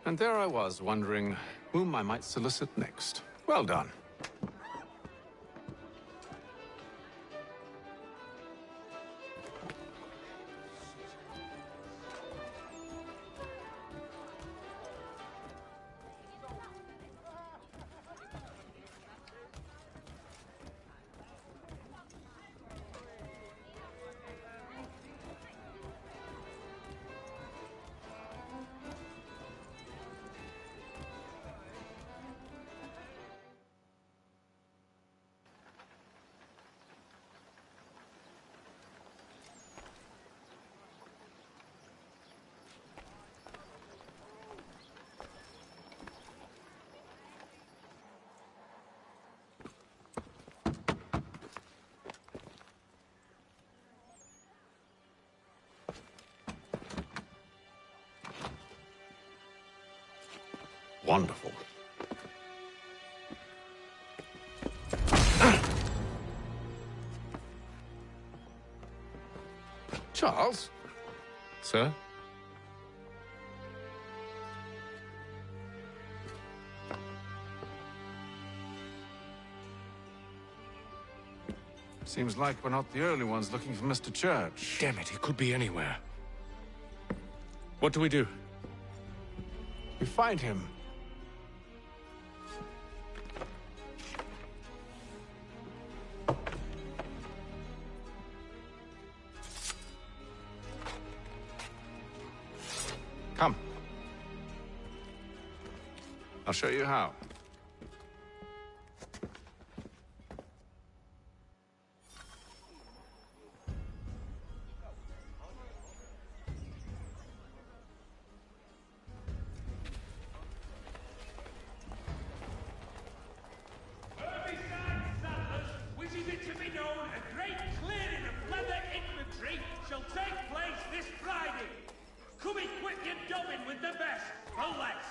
And there I was, wondering whom I might solicit next. Well done. Wonderful. Charles? Sir? Seems like we're not the only ones looking for Mr. Church. Damn it, he could be anywhere. What do we do? We find him. Come. I'll show you how. dobbing with the best for less.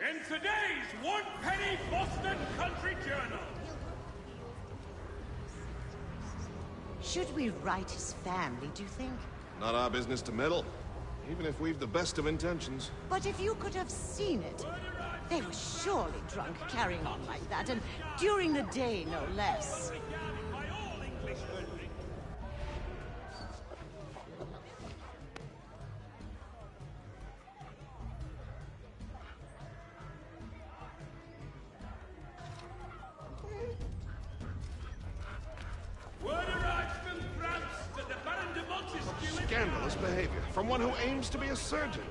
In today's one-penny Boston Country Journal. Should we write his family, do you think? Not our business to meddle, even if we've the best of intentions. But if you could have seen it, they were surely drunk carrying on like that, and during the day, no less. Scandalous behavior from one who aims to be a surgeon.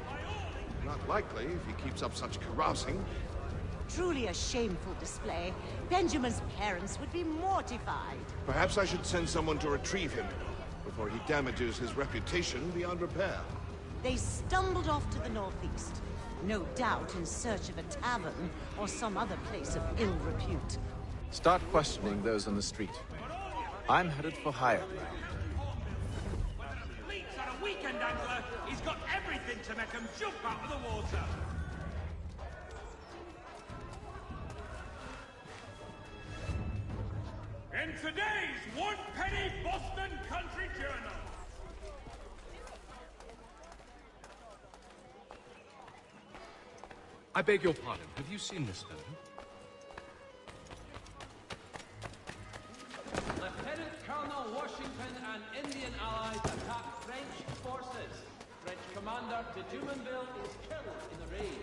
Not likely if he keeps up such carousing. Truly a shameful display. Benjamin's parents would be mortified. Perhaps I should send someone to retrieve him before he damages his reputation beyond repair. They stumbled off to the northeast, no doubt in search of a tavern or some other place of ill repute. Start questioning those on the street. I'm headed for higher ground. Leeds on a weekend angler. He's got everything to make him jump out of the water. In today's one-penny Boston Country Journal. I beg your pardon. Have you seen this fellow? Lieutenant Colonel Washington and Indian allies attack French forces. French commander de Jumonville is killed in the raid.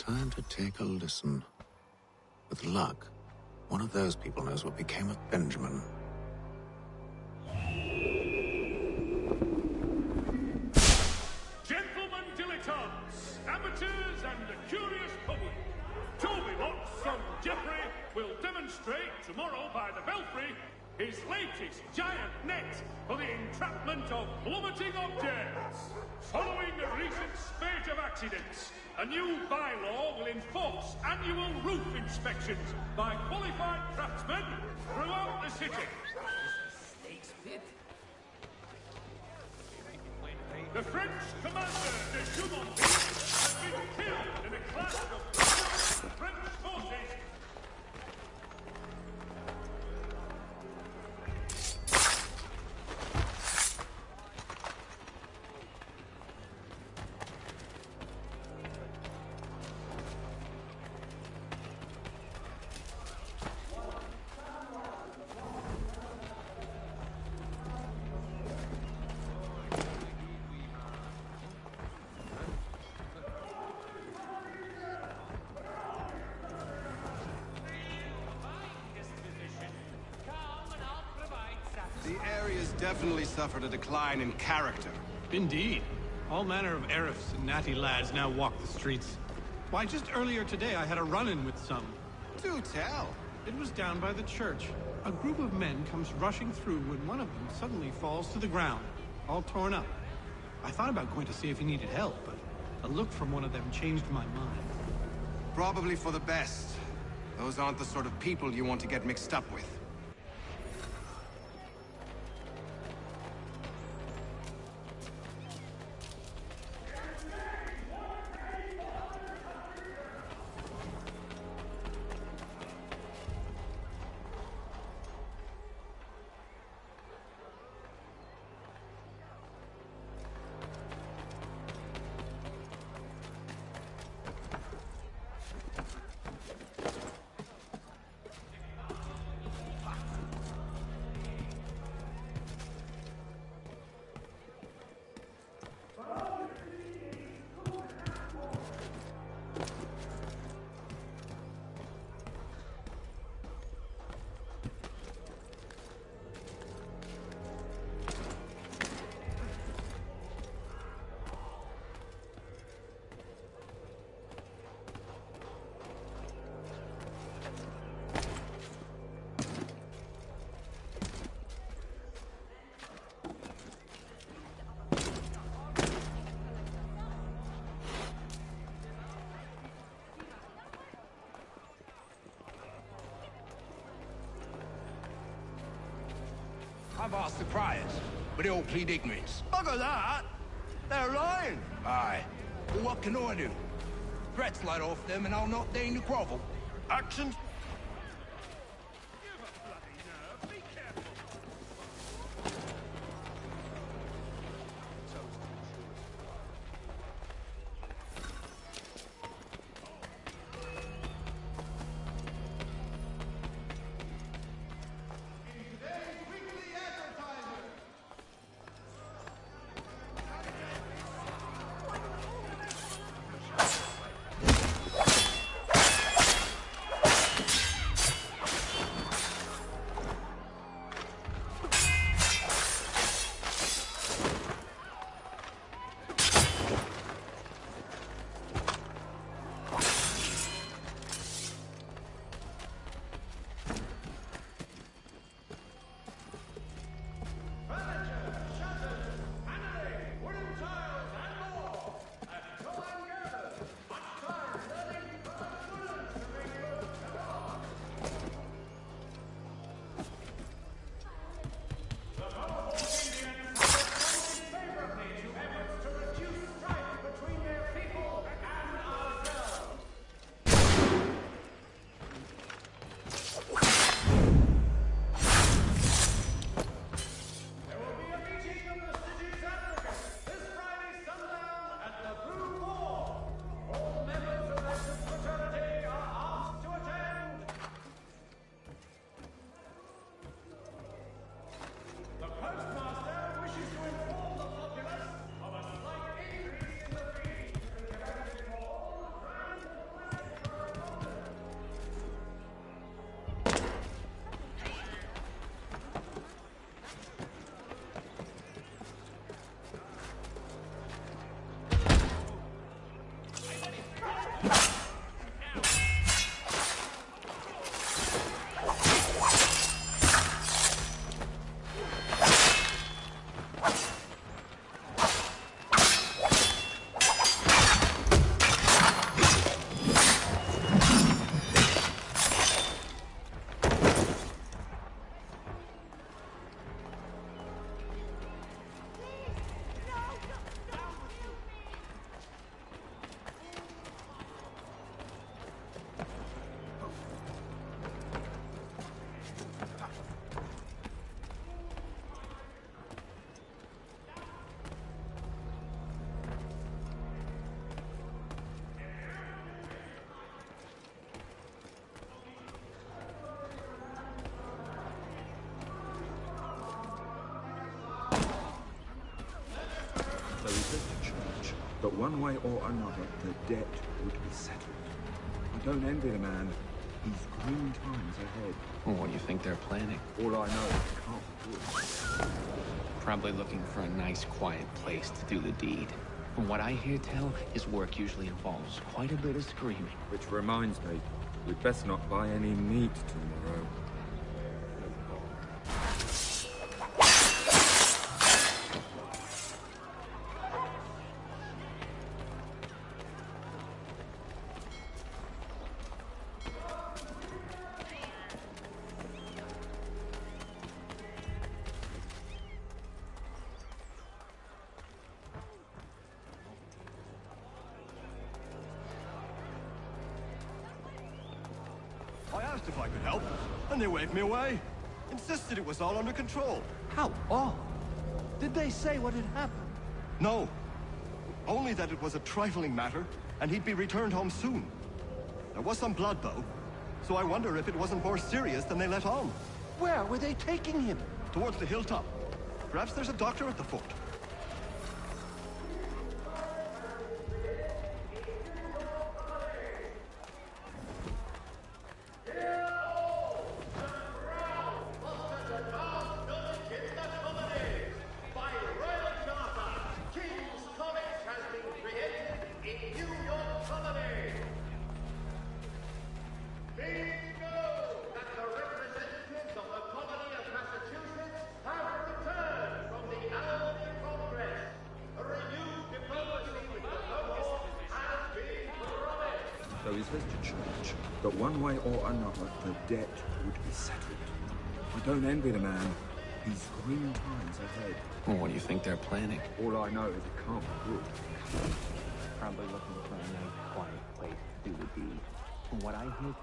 Time to take a listen. With luck, one of those people knows what became of Benjamin. Gentlemen dilettantes, amateurs and the curious public, Toby Watts from Jeffrey will demonstrate tomorrow by the Belfry his latest giant net for the entrapment of plummeting objects. Following a recent spate of accidents, a new bylaw will enforce annual roof inspections by qualified craftsmen throughout the city. The French commander de Jumonville has been killed in a clash of French forces. The area's definitely suffered a decline in character. Indeed. All manner of Arifs and natty lads now walk the streets. Why, just earlier today I had a run-in with some. Do tell. It was down by the church. A group of men comes rushing through when one of them suddenly falls to the ground, all torn up. I thought about going to see if he needed help, but a look from one of them changed my mind. Probably for the best. Those aren't the sort of people you want to get mixed up with. I've asked the criers, but they all plead ignorance. Bugger that! They're lying! Aye. Well, what can I do? Threats light off them and I'll not deign to grovel. Actions? But one way or another, the debt would be settled. I don't envy the man. He's green times ahead. Well, what do you think they're planning? All I know is it can't be good. Probably looking for a nice, quiet place to do the deed. From what I hear tell, his work usually involves quite a bit of screaming. Which reminds me, we'd best not buy any meat tomorrow. I asked if I could help, and they waved me away. Insisted it was all under control. How odd. Did they say what had happened? No. Only that it was a trifling matter, and he'd be returned home soon. There was some blood, though, so I wonder if it wasn't more serious than they let on. Where were they taking him? Towards the hilltop. Perhaps there's a doctor at the fort. So he's visited church, but one way or another, the debt would be settled. I don't envy the man. He's green times ahead. Well, what do you think they're planning? All I know is it can't be good. Probably looking for a nice, quiet place to do the deed. From what I hear...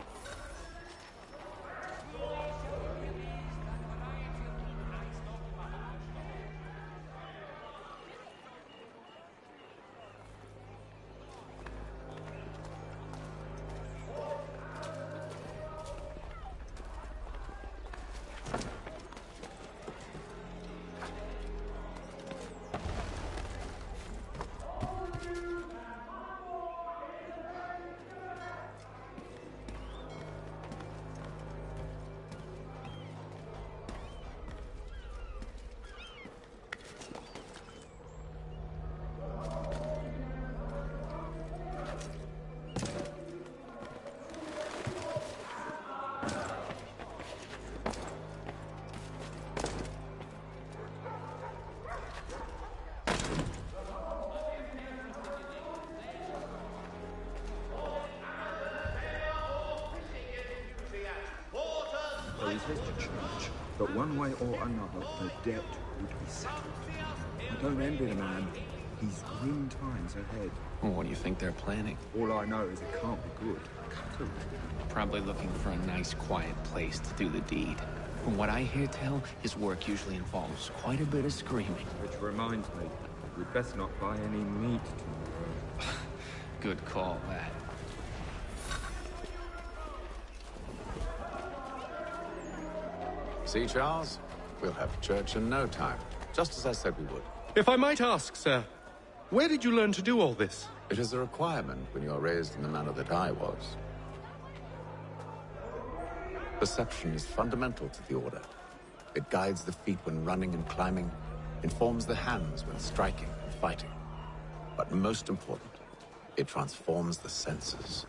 He's visited church, but one way or another, the debt would be settled. I don't envy the man. He's green times ahead. Well, what do you think they're planning? All I know is it can't be good. Probably looking for a nice, quiet place to do the deed. From what I hear tell, his work usually involves quite a bit of screaming. Which reminds me, we'd best not buy any meat tomorrow. Good call, that. See, Charles? We'll have church in no time, just as I said we would. If I might ask, sir, where did you learn to do all this? It is a requirement when you are raised in the manner that I was. Perception is fundamental to the Order. It guides the feet when running and climbing, informs the hands when striking and fighting. But most importantly, It transforms the senses,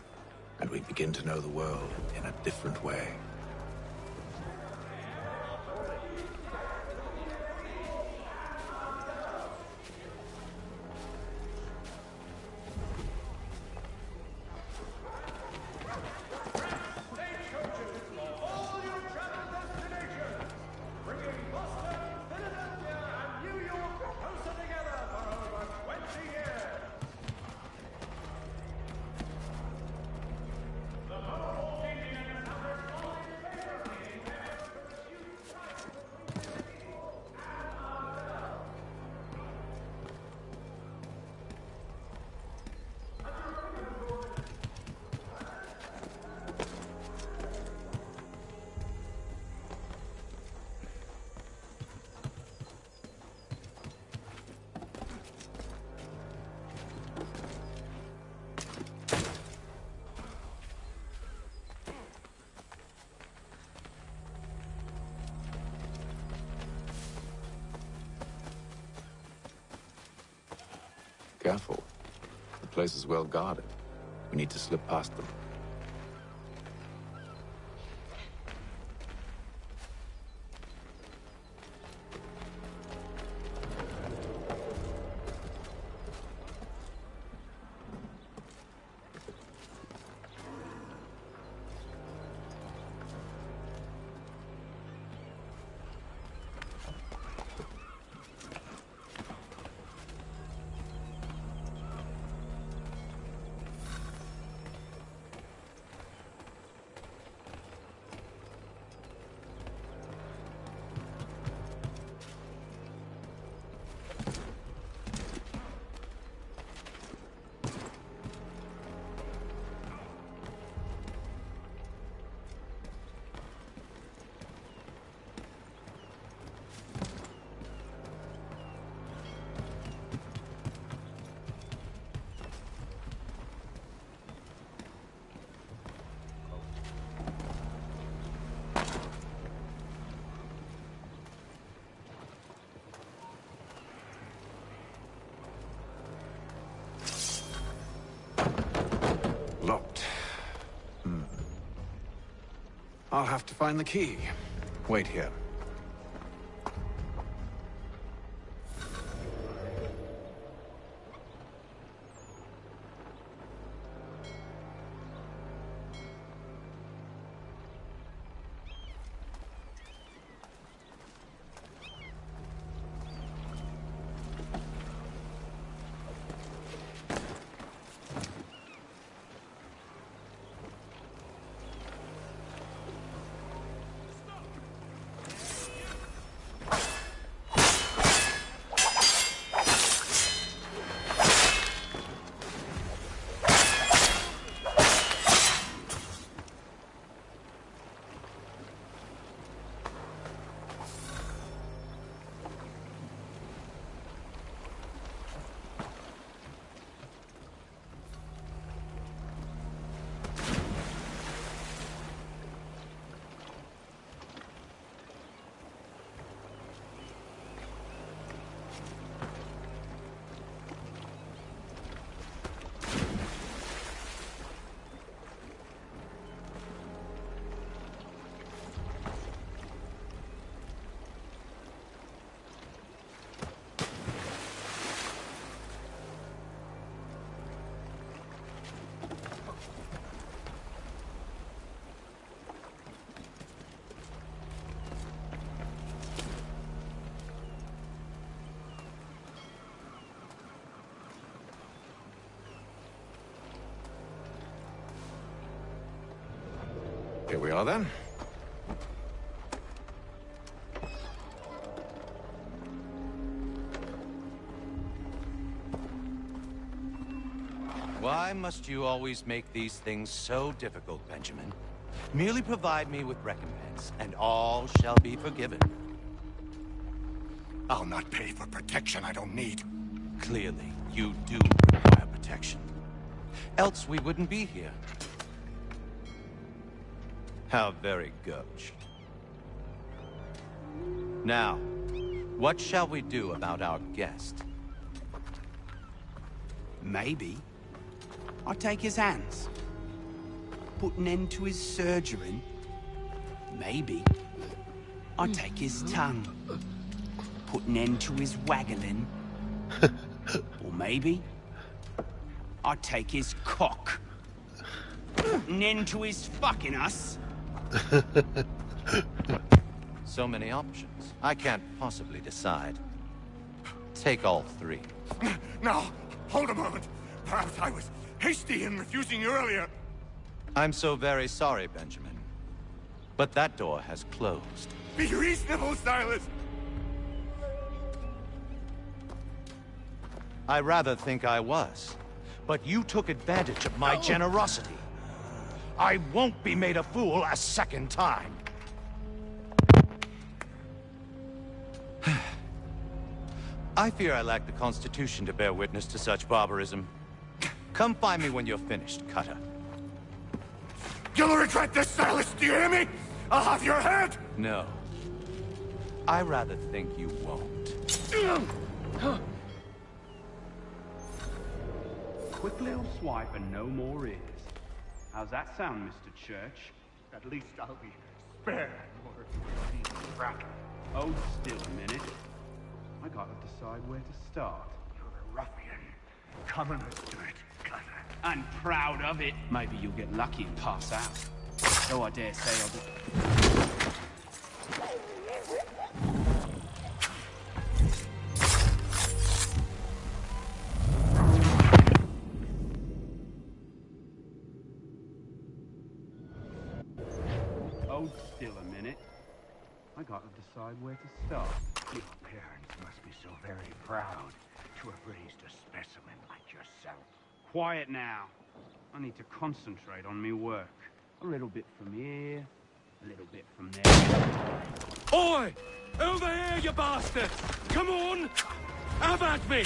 and we begin to know the world in a different way. Careful. The place is well guarded. We need to slip past them. Locked. I'll have to find the key. Wait here. Here we are, then. Why must you always make these things so difficult, Benjamin? Merely provide me with recompense, and all shall be forgiven. I'll not pay for protection I don't need. Clearly, you do require protection. Else we wouldn't be here. How very gauche. Now, what shall we do about our guest? Maybe I take his hands. Put an end to his surgery. Maybe. I take his tongue. Put an end to his waggling. Or maybe I take his cock. Put an end to his fucking us. So many options. I can't possibly decide. Take all three. Now, hold a moment. Perhaps I was hasty in refusing you earlier. I'm so very sorry, Benjamin. But that door has closed. Be reasonable, Silas. I rather think I was. But you took advantage of my generosity. I won't be made a fool a second time. I fear I lack the constitution to bear witness to such barbarism. Come find me when you're finished, Cutter. You'll regret this, Silas, do you hear me? I'll have your head! No. I rather think you won't. Quick little swipe and no more is. How's that sound, Mr. Church? At least I'll be spared more racket. Hold still a minute. I gotta decide where to start. You're a ruffian. Come and let's do it, Cutter. And proud of it. Maybe you'll get lucky and pass out. Though I dare say I'll be... Hold still a minute. I gotta decide where to start. Your parents must be so very proud to have raised a specimen like yourself. Quiet now. I need to concentrate on me work. A little bit from here, a little bit from there. Oi! Over here, you bastards! Come on! Have at me!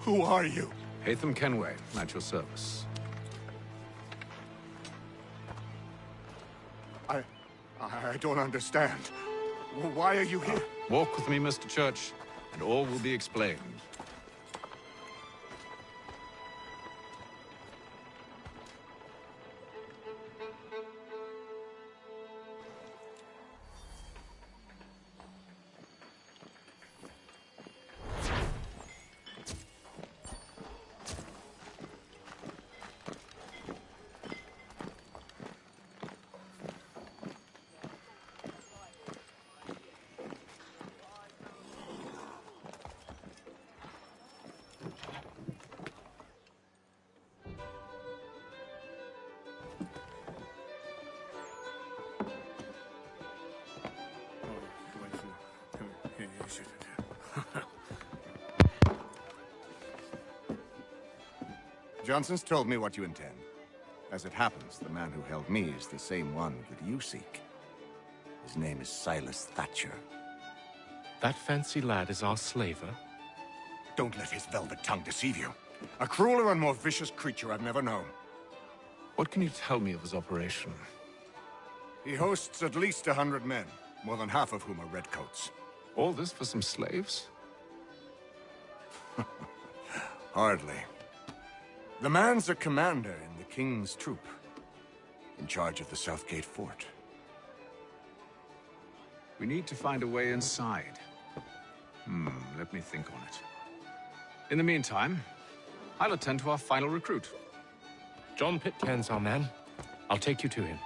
Who are you? Hatham Kenway, at your service. I don't understand. Why are you here? Walk with me, Mr. Church, and all will be explained. Johnson's told me what you intend. As it happens, the man who held me is the same one that you seek. His name is Silas Thatcher. That fancy lad is our slaver? Don't let his velvet tongue deceive you. A crueler and more vicious creature I've never known. What can you tell me of his operation? He hosts at least 100 men, more than half of whom are redcoats. All this for some slaves? Hardly. The man's a commander in the King's troop, in charge of the Southgate Fort. We need to find a way inside. Let me think on it. In the meantime, I'll attend to our final recruit. John Pitcairn's our man. I'll take you to him.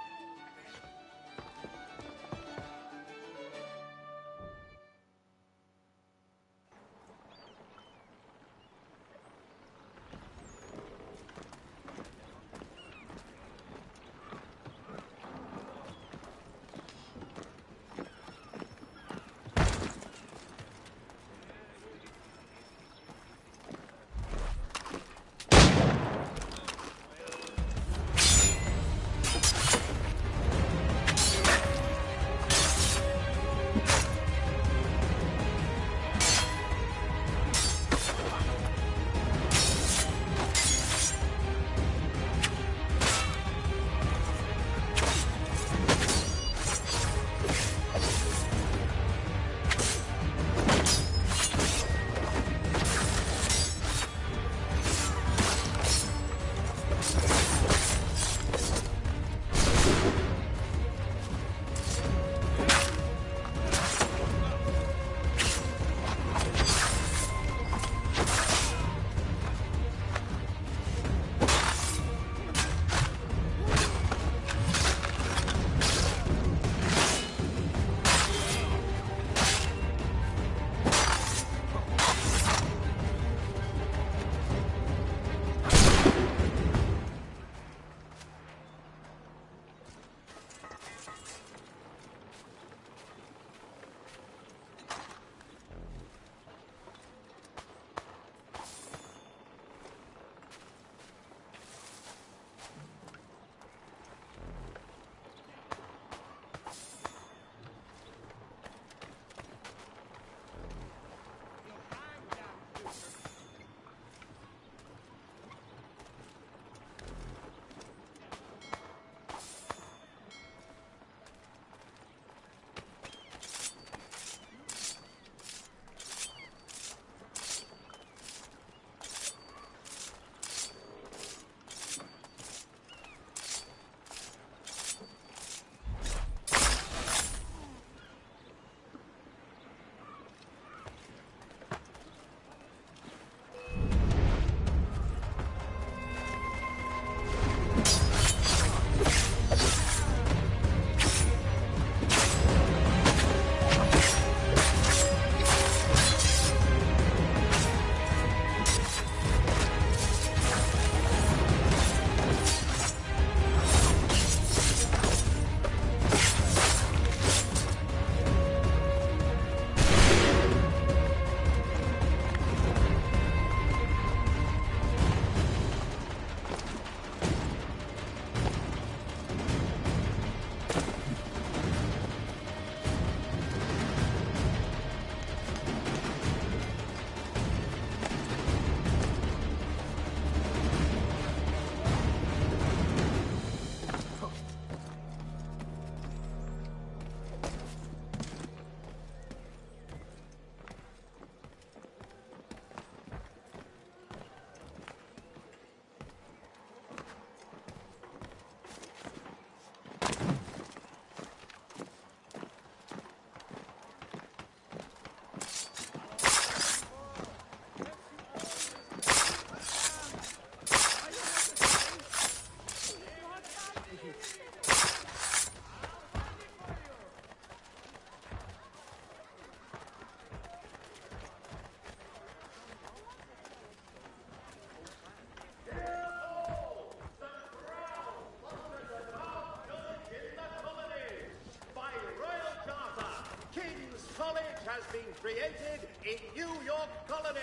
been created in New York Colony.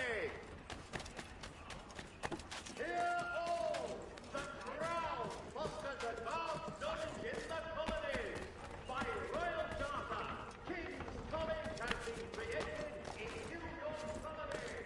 Hear all! The Crown fosters advanced knowledge in the colonies. By royal charter, King's College has been created in New York Colony.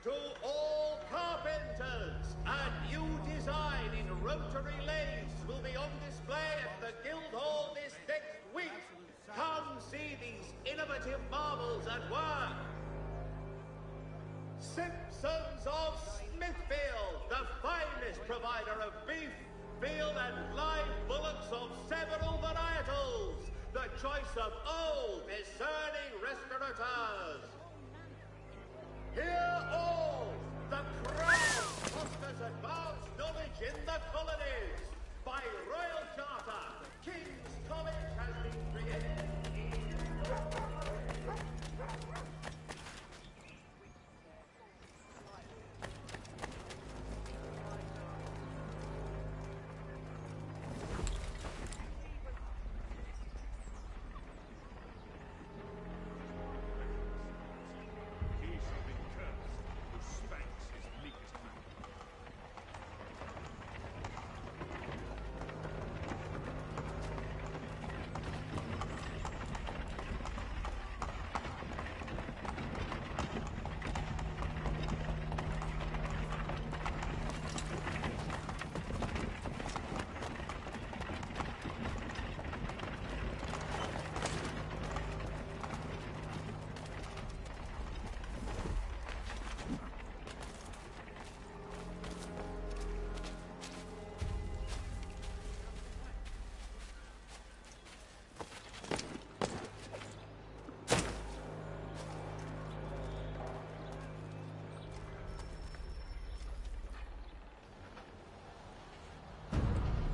To all carpenters, a new design in rotary lathes will be on display at the Guildhall this next week. Come see these innovative marvels at work. Simpsons of Smithfield, the finest provider of beef, veal and live bullocks of several varietals. The choice of old, discerning restaurateurs. Hear all! The Crown fosters advanced knowledge in the colonies. By royal charter, King's College has been created.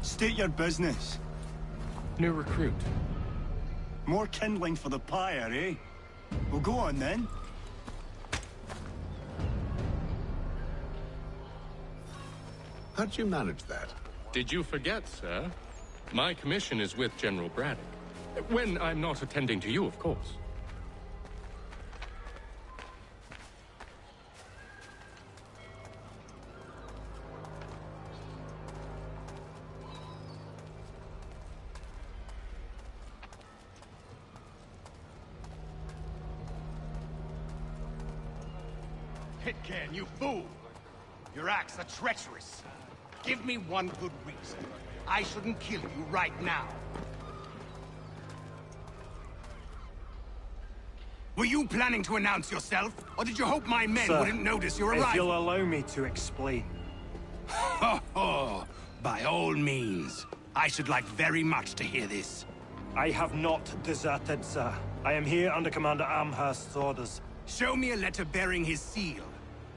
State your business. New recruit. More kindling for the pyre, eh? Well, go on then. How'd you manage that? Did you forget, sir? My commission is with General Braddock. When I'm not attending to you, of course. Pitcairn, you fool! Your acts are treacherous. Give me one good reason. I shouldn't kill you right now. Were you planning to announce yourself? Or did you hope my men wouldn't notice your arrival? If you'll allow me to explain. Oh, by all means. I should like very much to hear this. I have not deserted, sir. I am here under Commander Amherst's orders. Show me a letter bearing his seal,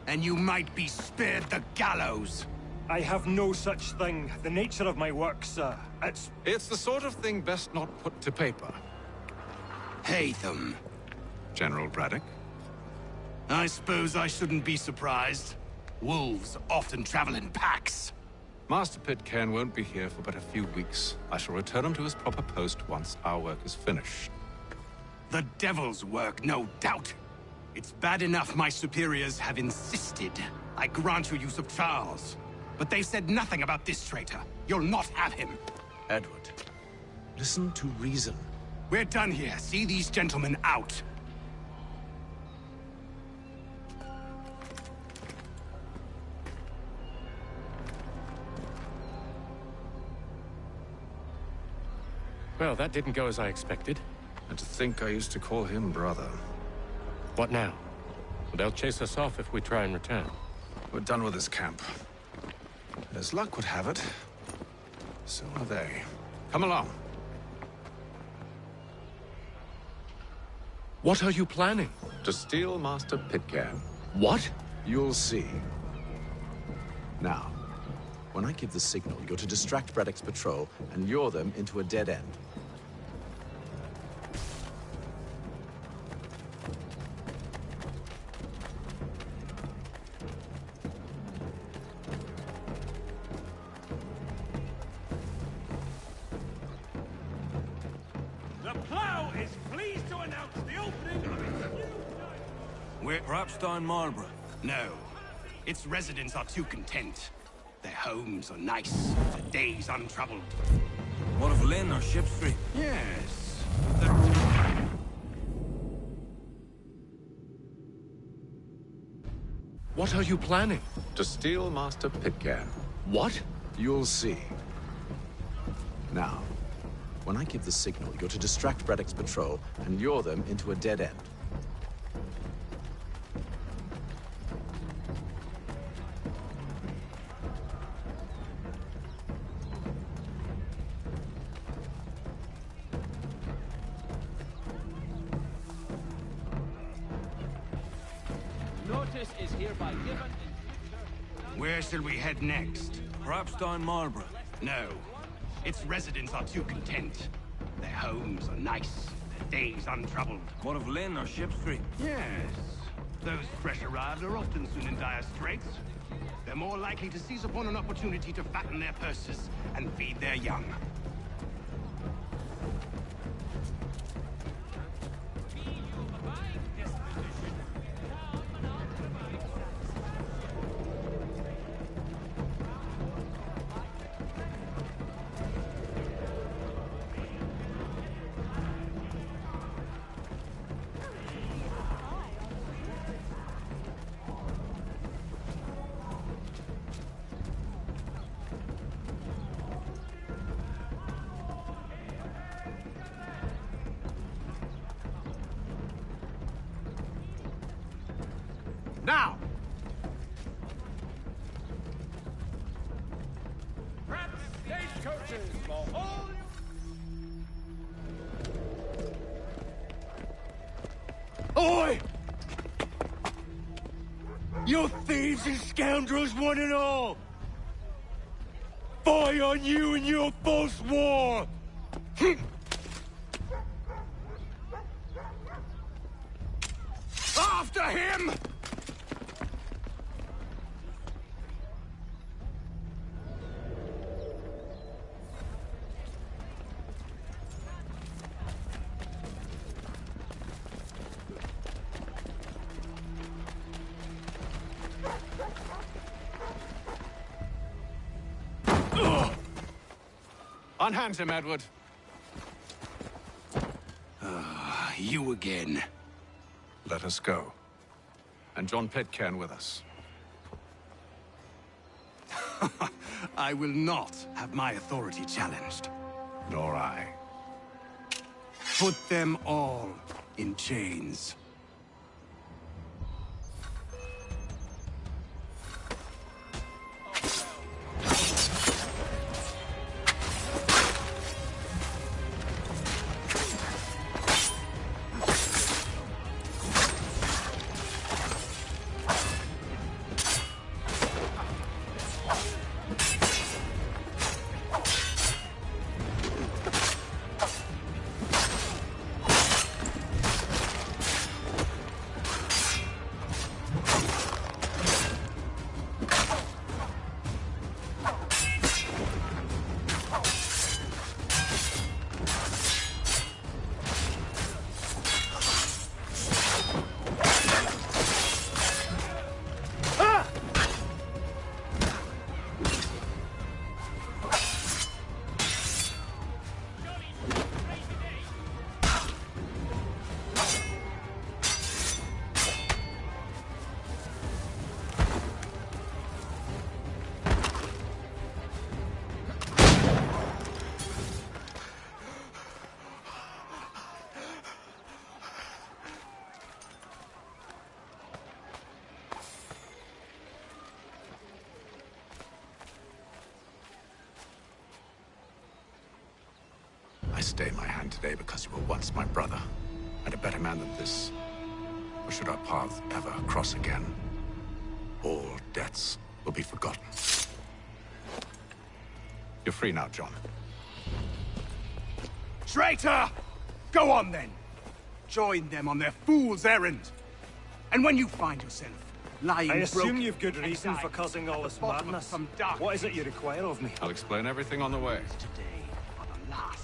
and you might be spared the gallows. I have no such thing. The nature of my work, sir, It's the sort of thing best not put to paper. Hatham. General Braddock? I suppose I shouldn't be surprised. Wolves often travel in packs. Master Pitcairn won't be here for but a few weeks. I shall return him to his proper post once our work is finished. The devil's work, no doubt. It's bad enough my superiors have insisted I grant you use of Charles. But they said nothing about this traitor. You'll not have him. Edward, listen to reason. We're done here. See these gentlemen out. Well, that didn't go as I expected. And to think I used to call him brother. What now? They'll chase us off if we try and return. We're done with this camp. As luck would have it, so are they. Come along. What are you planning? To steal Master Pitcairn. What? You'll see. Now, when I give the signal, you're to distract Braddock's patrol and lure them into a dead end. The Plough is pleased to announce the opening of its new... We're perhaps down Marlborough. No. Its residents are too content. Their homes are nice, their days untroubled. What of Lynn or Ship Street? Yes. What are you planning? To steal Master Pitcairn. What? You'll see. Now, when I give the signal, you're to distract Braddock's patrol and lure them into a dead end. Notice is hereby given in... Where shall we head next? Perhaps down Marlborough. No. Its residents are too content. Their homes are nice, their days untroubled. What of Lynn or Ship Street? Yes. Those fresh arrived are often soon in dire straits. They're more likely to seize upon an opportunity to fatten their purses and feed their young. Now! Perhaps stagecoaches for all... Oi! You thieves and scoundrels, one and all! Fie on you and your false war! After him! Unhand him, Edward. You again. Let us go. And John Pitcairn with us. I will not have my authority challenged. Nor I. Put them all in chains. stay my hand today because you were once my brother, and a better man than this. Or should our paths ever cross again, all debts will be forgotten. You're free now, John. Traitor! Go on, then. Join them on their fool's errand. And when you find yourself lying I assume broken you've good reason for causing all this madness. What is it you require of me? I'll explain everything on the way. Today are the last